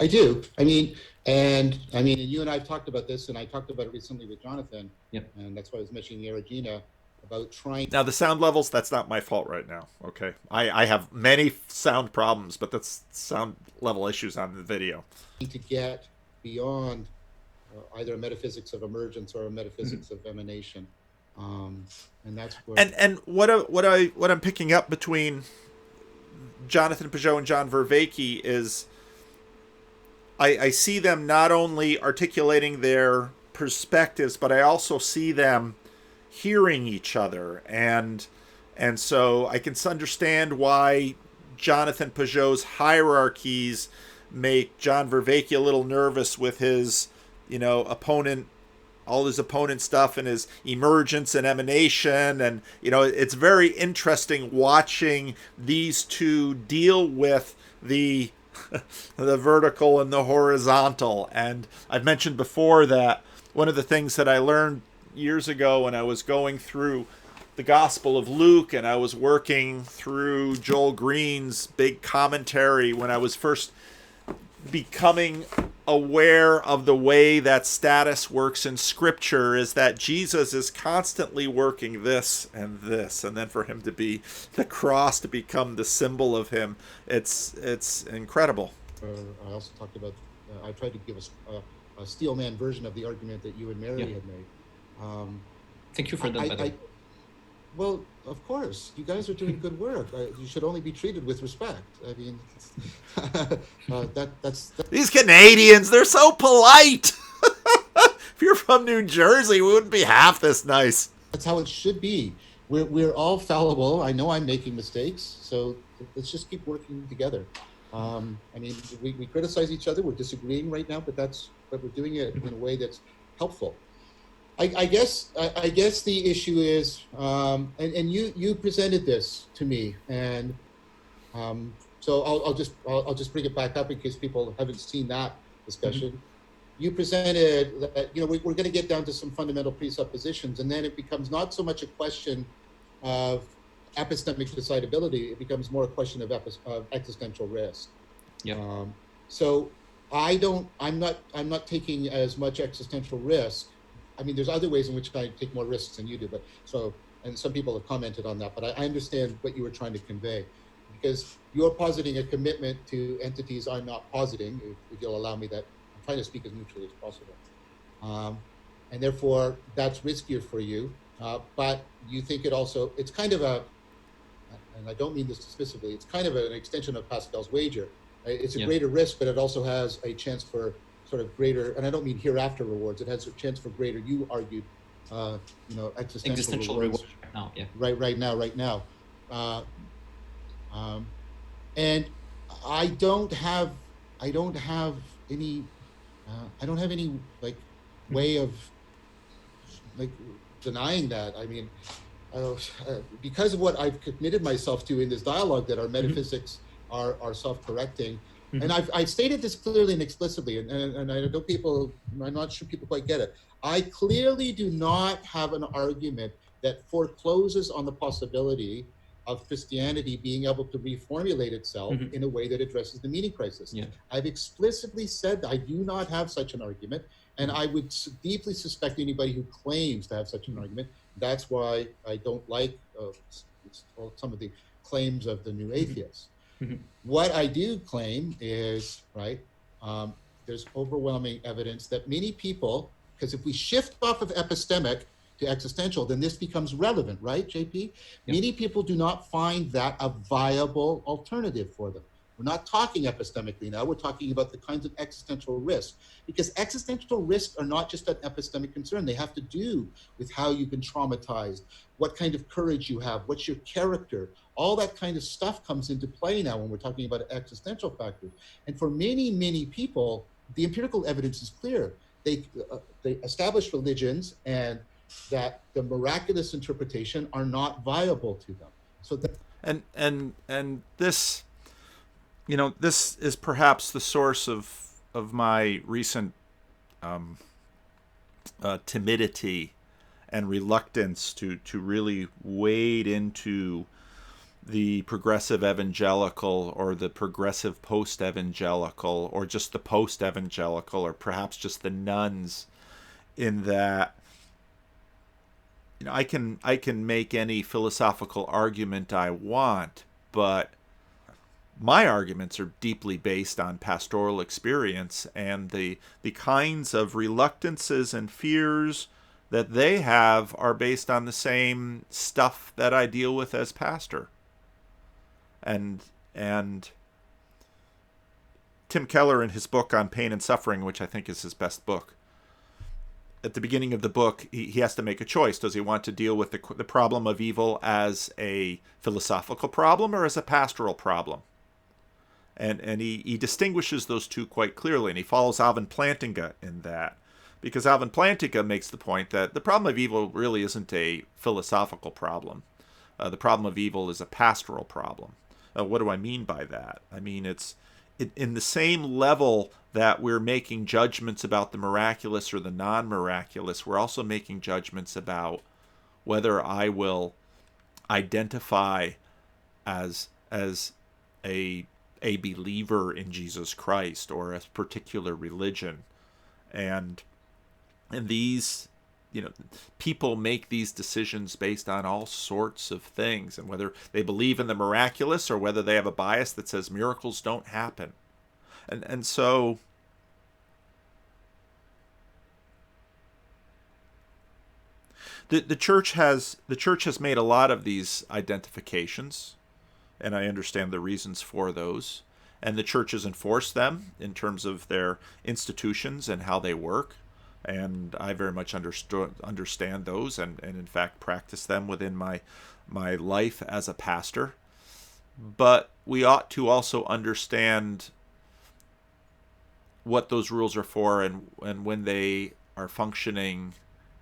I do. I mean, and you and I have talked about this, and I talked about it recently with Jonathan. Yep. And that's why I was mentioning Erigena about trying. Now the sound levels, that's not my fault right now. Okay, I have many sound problems, but that's sound level issues on the video. To get beyond either a metaphysics of emergence or a metaphysics of emanation, and that's where. And what I'm picking up between Jonathan Pageau and John Vervaeke is I see them not only articulating their perspectives, but I also see them hearing each other, and so I can understand why Jonathan Pageau's hierarchies make John Vervaeke a little nervous with his, opponent, all his opponent stuff and his emergence and emanation, and it's very interesting watching these two deal with the the vertical and the horizontal. And I've mentioned before that one of the things that I learned years ago when I was going through the Gospel of Luke and I was working through Joel Green's big commentary when I was first becoming aware of the way that status works in Scripture, is that Jesus is constantly working this, and then for him to be the cross to become the symbol of him, it's incredible. I also talked about, I tried to give a steelman version of the argument that you and Mary had made. Thank you for that. Well, of course, you guys are doing good work. You should only be treated with respect. I mean, that's these Canadians, they're so polite. If you're from New Jersey, we wouldn't be half this nice. That's how it should be. We're all fallible. I know I'm making mistakes, so let's just keep working together. I mean, we criticize each other. We're disagreeing right now, but we're doing it in a way that's helpful. I guess the issue is, and you presented this to me, and so I'll just bring it back up in case people haven't seen that discussion. Mm-hmm. You presented that we're going to get down to some fundamental presuppositions, and then it becomes not so much a question of epistemic decidability; it becomes more a question of existential risk. Yeah. So I'm not taking as much existential risk. I mean, there's other ways in which I take more risks than you do, and some people have commented on that, but I understand what you were trying to convey, because you're positing a commitment to entities I'm not positing, if you'll allow me that. I'm trying to speak as neutrally as possible. And therefore, that's riskier for you, but you think it's kind of and I don't mean this dismissively, it's kind of an extension of Pascal's wager. It's a greater risk, but it also has a chance for sort of greater, and I don't mean hereafter rewards, it has a chance for greater, you argued, existential rewards now, right now. And I don't have any like way of like denying that. I mean, because of what I've committed myself to in this dialogue, that our metaphysics are self-correcting. And I've stated this clearly and explicitly, and I know I'm not sure people quite get it. I clearly do not have an argument that forecloses on the possibility of Christianity being able to reformulate itself in a way that addresses the meaning crisis. Yeah. I've explicitly said I do not have such an argument, and I would deeply suspect anybody who claims to have such an argument. That's why I don't like some of the claims of the new atheists. What I do claim is, there's overwhelming evidence that many people, because if we shift off of epistemic to existential, then this becomes relevant, right, JP? Yep. Many people do not find that a viable alternative for them. We're not talking epistemically now, we're talking about the kinds of existential risks, because existential risks are not just an epistemic concern. They have to do with how you've been traumatized, what kind of courage you have, what's your character. All that kind of stuff comes into play now when we're talking about existential factors. And for many, many people, the empirical evidence is clear. They establish religions and that the miraculous interpretation are not viable to them. So that, and this, this is perhaps the source of my recent timidity and reluctance to really wade into the progressive evangelical or the progressive post-evangelical or just the post-evangelical or perhaps just the nuns, in that I can make any philosophical argument I want, but my arguments are deeply based on pastoral experience, and the kinds of reluctances and fears that they have are based on the same stuff that I deal with as pastor. And And Tim Keller, in his book on pain and suffering, which I think is his best book, at the beginning of the book, he has to make a choice. Does he want to deal with the problem of evil as a philosophical problem or as a pastoral problem? And he distinguishes those two quite clearly, and he follows Alvin Plantinga in that. Because Alvin Plantinga makes the point that the problem of evil really isn't a philosophical problem. The problem of evil is a pastoral problem. What do I mean by that? I mean, it's in the same level that we're making judgments about the miraculous or the non-miraculous, we're also making judgments about whether I will identify as a believer in Jesus Christ or a particular religion. And these, people make these decisions based on all sorts of things, and whether they believe in the miraculous or whether they have a bias that says miracles don't happen. And so the church has made a lot of these identifications, and I understand the reasons for those. And the church has enforced them in terms of their institutions and how they work. And I very much understand those and in fact practice them within my life as a pastor. But we ought to also understand what those rules are for and when they are functioning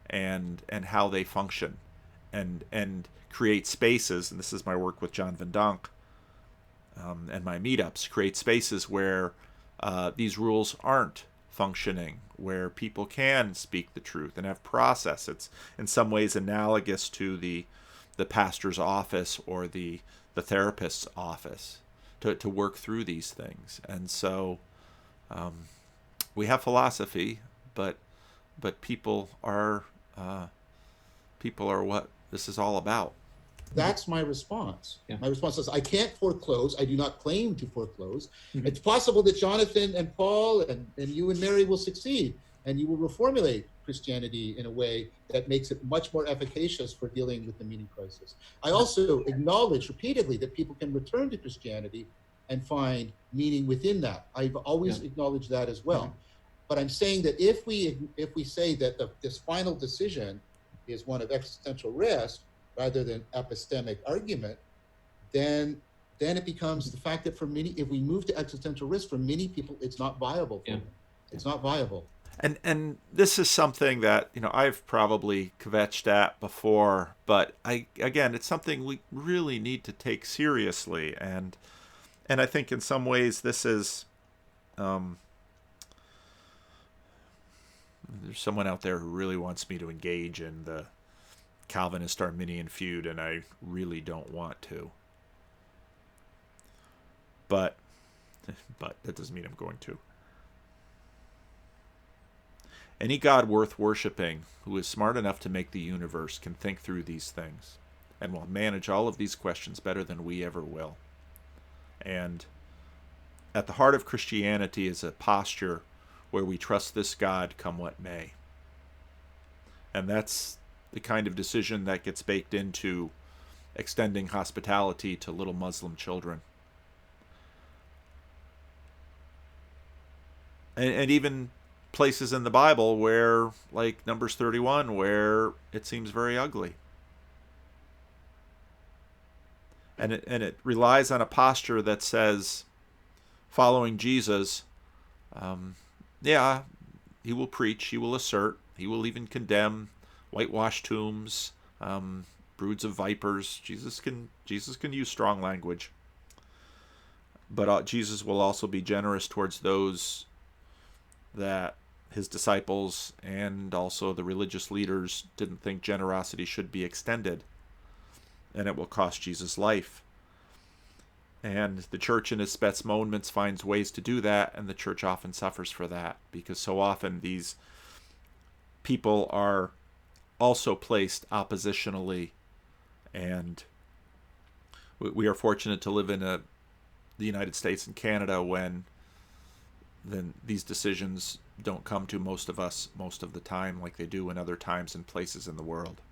and how they function, and create spaces. And this is my work with John Vervaeke and my meetups, create spaces where these rules aren't functioning, where people can speak the truth and have process. It's in some ways analogous to the pastor's office or the therapist's office to work through these things. And so we have philosophy, but people are what this is all about. That's my response. Yeah. My response is, I can't foreclose. I do not claim to foreclose. Mm-hmm. It's possible that Jonathan and Paul and you and Mary will succeed, and you will reformulate Christianity in a way that makes it much more efficacious for dealing with the meaning crisis. I also acknowledge repeatedly that people can return to Christianity and find meaning within that. I've always acknowledged that as well. Mm-hmm. But I'm saying that if we say that this final decision is one of existential rest rather than epistemic argument, then it becomes the fact that for many, if we move to existential risk, for many people, it's not viable for them. It's not viable. And this is something that, I've probably kvetched at before, but it's something we really need to take seriously. And I think in some ways this is, there's someone out there who really wants me to engage in the Calvinist Arminian feud, and I really don't want to. But that doesn't mean I'm going to. Any God worth worshiping who is smart enough to make the universe can think through these things and will manage all of these questions better than we ever will. And at the heart of Christianity is a posture where we trust this God come what may. And that's the kind of decision that gets baked into extending hospitality to little Muslim children. And even places in the Bible where, like Numbers 31, where it seems very ugly. And it relies on a posture that says, following Jesus, he will preach, he will assert, he will even condemn whitewashed tombs, broods of vipers. Jesus can use strong language, but Jesus will also be generous towards those that his disciples and also the religious leaders didn't think generosity should be extended, and it will cost Jesus life. And the church in its best moments finds ways to do that, and the church often suffers for that, because so often these people are also placed oppositionally. And we are fortunate to live in the United States and Canada when then these decisions don't come to most of us most of the time like they do in other times and places in the world.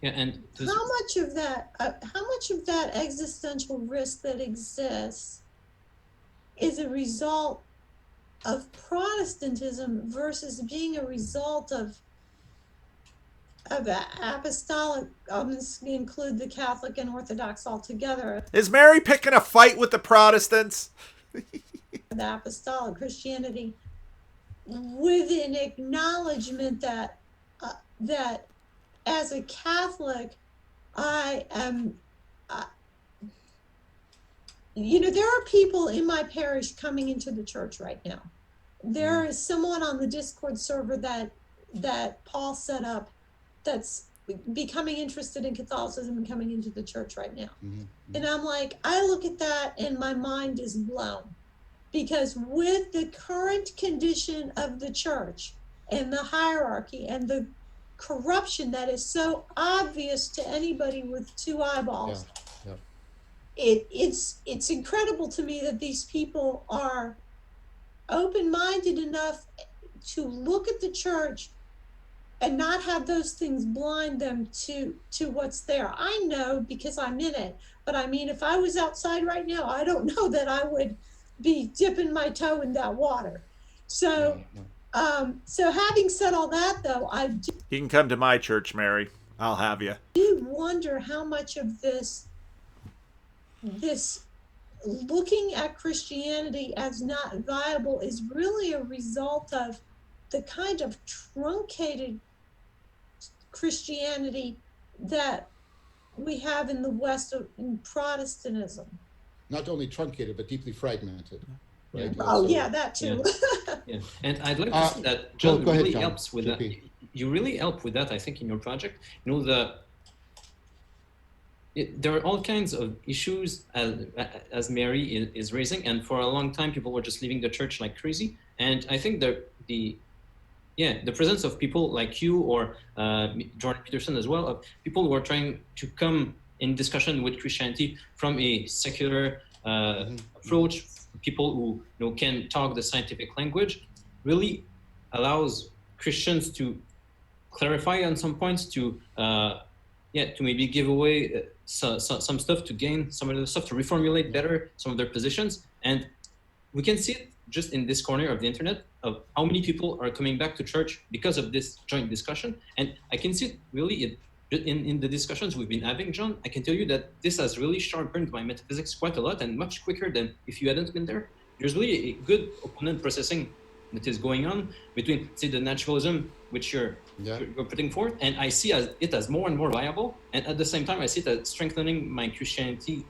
Yeah, and how much of that existential risk that exists is a result of Protestantism versus being a result of apostolic, I'm going to include the Catholic and Orthodox altogether, Is Mary picking a fight with the Protestants? the apostolic Christianity, with an acknowledgement that that as a Catholic, I am, there are people in my parish coming into the church right now. There is someone on the Discord server that Paul set up that's becoming interested in Catholicism and coming into the church right now. Mm-hmm. And I'm like, I look at that and my mind is blown, because with the current condition of the church and the hierarchy and the corruption that is so obvious to anybody with two eyeballs, it's incredible to me that these people are open-minded enough to look at the church and not have those things blind them to what's there. I know because I'm in it, but I mean, if I was outside right now, I don't know that I would be dipping my toe in that water. So, so having said all that, though, I do. You can come to my church, Mary. I'll have you. Do wonder how much of this looking at Christianity as not viable is really a result of the kind of truncated Christianity that we have in the West in Protestantism. Not only truncated, but deeply fragmented. Right? Oh, yeah, that too. Yeah. And I'd like to say that John really ahead, John. Helps with that. You really help with that, I think, in your project. There are all kinds of issues as Mary is raising, and for a long time, people were just leaving the church like crazy. And I think the presence of people like you or Jordan Peterson as well, of people who are trying to come in discussion with Christianity from a secular approach, people who can talk the scientific language, really allows Christians to clarify on some points, to maybe give away some stuff, to gain some of the stuff, to reformulate better some of their positions. And we can see it just in this corner of the internet of how many people are coming back to church because of this joint discussion. And I can see it really in the discussions we've been having, John. I can tell you that this has really sharpened my metaphysics quite a lot, and much quicker than if you hadn't been there. There's really a good opponent processing that is going on between, say, the naturalism which you're putting forth, and I see it as more and more viable, and at the same time I see it as strengthening my Christianity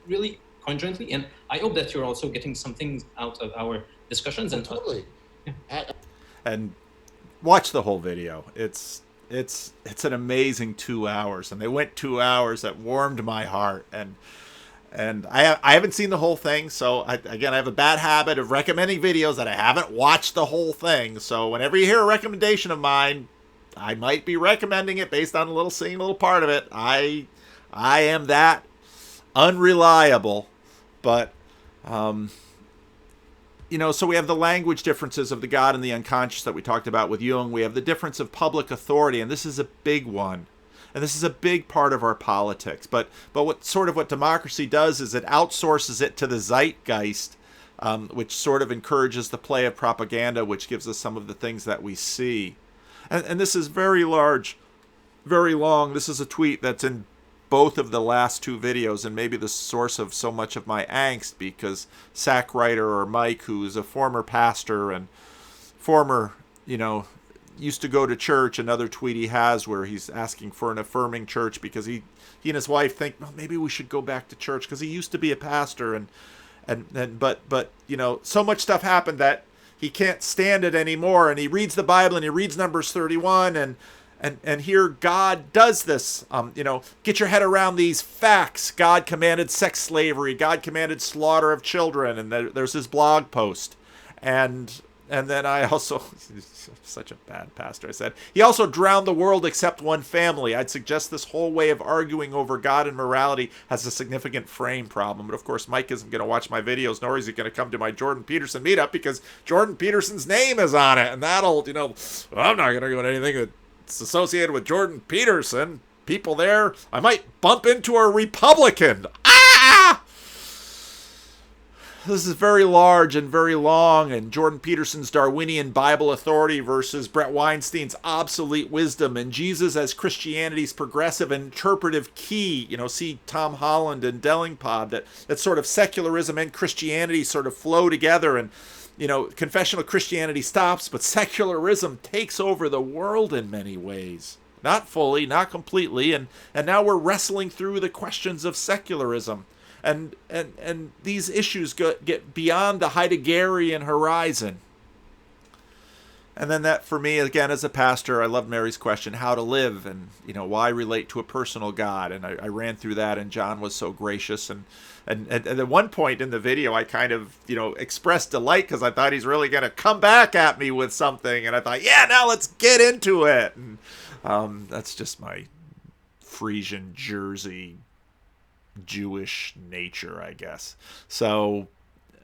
really conjointly, and I hope that you're also getting some things out of our discussions. And totally. And watch the whole video. It's an amazing 2 hours, and they went 2 hours that warmed my heart. And I haven't seen the whole thing, so I have a bad habit of recommending videos that I haven't watched the whole thing. So whenever you hear a recommendation of mine, I might be recommending it based on seeing a little part of it. I am that unreliable, but so we have the language differences of the God and the unconscious that we talked about with Jung. We have the difference of public authority, and this is a big one. And this is a big part of our politics. But what democracy does is it outsources it to the zeitgeist, which sort of encourages the play of propaganda, which gives us some of the things that we see. And this is very large, very long. This is a tweet that's in both of the last two videos, and maybe the source of so much of my angst, because Sack Writer, or Mike, who's a former pastor and former, used to go to church, another tweet he has where he's asking for an affirming church because he and his wife think, well, maybe we should go back to church because he used to be a pastor, but so much stuff happened that he can't stand it anymore, and he reads the Bible and he reads Numbers 31 and here God does this. Get your head around these facts. God commanded sex slavery. God commanded slaughter of children. And there's his blog post. And then I also, such a bad pastor, I said, he also drowned the world except one family. I'd suggest this whole way of arguing over God and morality has a significant frame problem. But of course, Mike isn't going to watch my videos, nor is he going to come to my Jordan Peterson meetup because Jordan Peterson's name is on it. And that'll, I'm not going to go to anything that's associated with Jordan Peterson. people there. I might bump into a Republican. Ah! This is very large and very long, and Jordan Peterson's Darwinian Bible authority versus Brett Weinstein's obsolete wisdom, and Jesus as Christianity's progressive and interpretive key. See Tom Holland and Dellingpod, that sort of secularism and Christianity sort of flow together, and confessional Christianity stops, but secularism takes over the world in many ways. Not fully, not completely, and now we're wrestling through the questions of secularism. And these issues get beyond the Heideggerian horizon. And then that, for me, again, as a pastor, I love Mary's question, how to live, and why relate to a personal God. And I ran through that, and John was so gracious. And at one point in the video, I kind of expressed delight because I thought he's really going to come back at me with something. And I thought, yeah, now let's get into it. And that's just my Frisian Jersey Jewish nature, I guess. So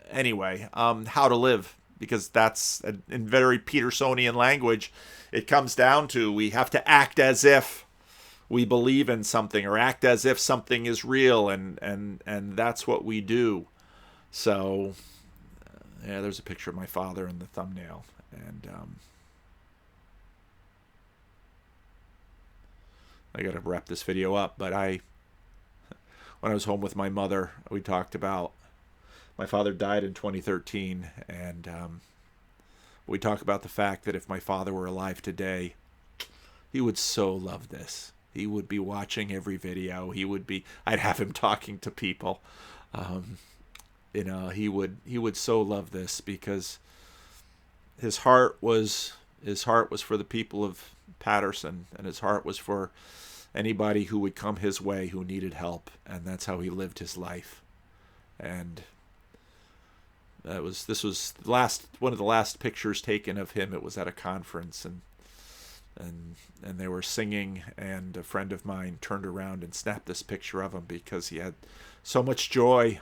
anyway, how to live, because that's, in very Petersonian language, it comes down to we have to act as if we believe in something, or act as if something is real, and that's what we do. So yeah, there's a picture of my father in the thumbnail, and I gotta wrap this video up, but when I was home with my mother, we talked about my father died in 2013, and we talk about the fact that if my father were alive today, he would so love this. He would be watching every video. I'd have him talking to people. He would so love this, because his heart was for the people of Patterson, and his heart was for anybody who would come his way who needed help, and that's how he lived his life. And this was one of the last pictures taken of him. It was at a conference, and they were singing, and a friend of mine turned around and snapped this picture of him because he had so much joy.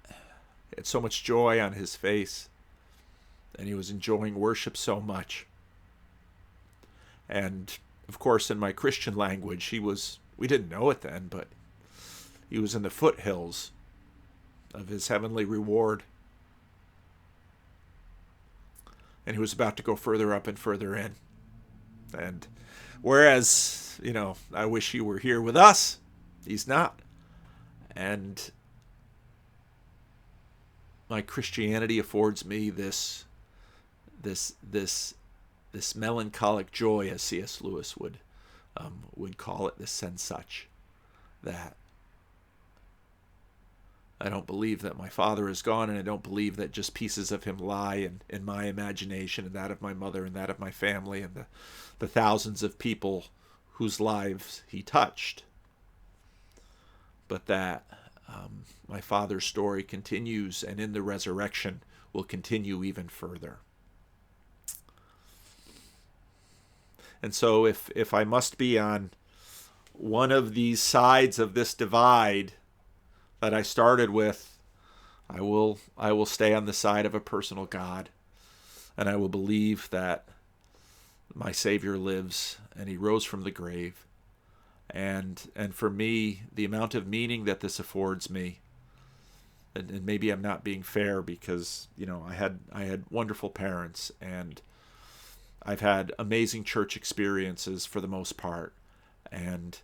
He had so much joy on his face, and he was enjoying worship so much. And of course, in my Christian language, we didn't know it then, but he was in the foothills of his heavenly reward. And he was about to go further up and further in. And whereas, I wish he were here with us, he's not. And my Christianity affords me this melancholic joy, as C.S. Lewis would call it, this sensation, that I don't believe that my father is gone, and I don't believe that just pieces of him lie in my imagination, and that of my mother, and that of my family, and the thousands of people whose lives he touched. But that my father's story continues, and in the resurrection will continue even further. And so if I must be on one of these sides of this divide that I started with, I will stay on the side of a personal God, and I will believe that my Savior lives, and he rose from the grave. And for me, the amount of meaning that this affords me, and maybe I'm not being fair, because I had wonderful parents, and I've had amazing church experiences for the most part, and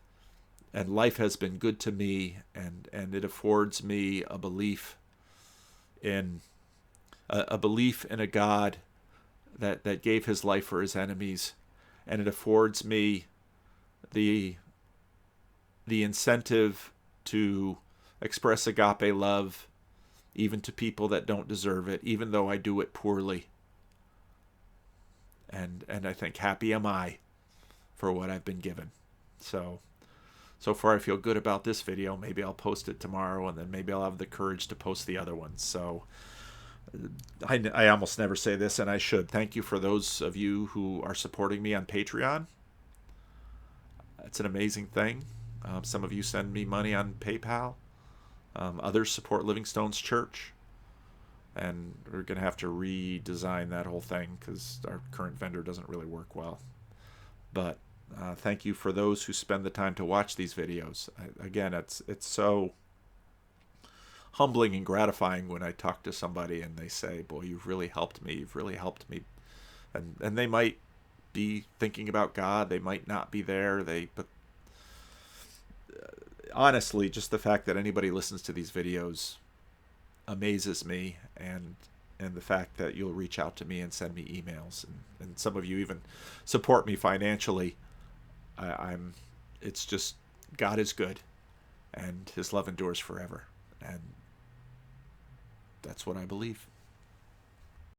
life has been good to me, and it affords me a belief in a God that gave his life for his enemies, and it affords me the incentive to express agape love even to people that don't deserve it, even though I do it poorly. And I think, happy am I for what I've been given. So far I feel good about this video. Maybe I'll post it tomorrow, and then maybe I'll have the courage to post the other ones. So I almost never say this, and I should. Thank you for those of you who are supporting me on Patreon. It's an amazing thing. Some of you send me money on PayPal. Others support Livingstone's church. And we're going to have to redesign that whole thing because our current vendor doesn't really work well. But thank you for those who spend the time to watch these videos. Again, it's so humbling and gratifying when I talk to somebody and they say, "Boy, you've really helped me. You've really helped me." And they might be thinking about God. They might not be there. But honestly, just the fact that anybody listens to these videos amazes me, and the fact that you'll reach out to me and send me emails, and some of you even support me financially. It's just, God is good, and his love endures forever, and that's what I believe.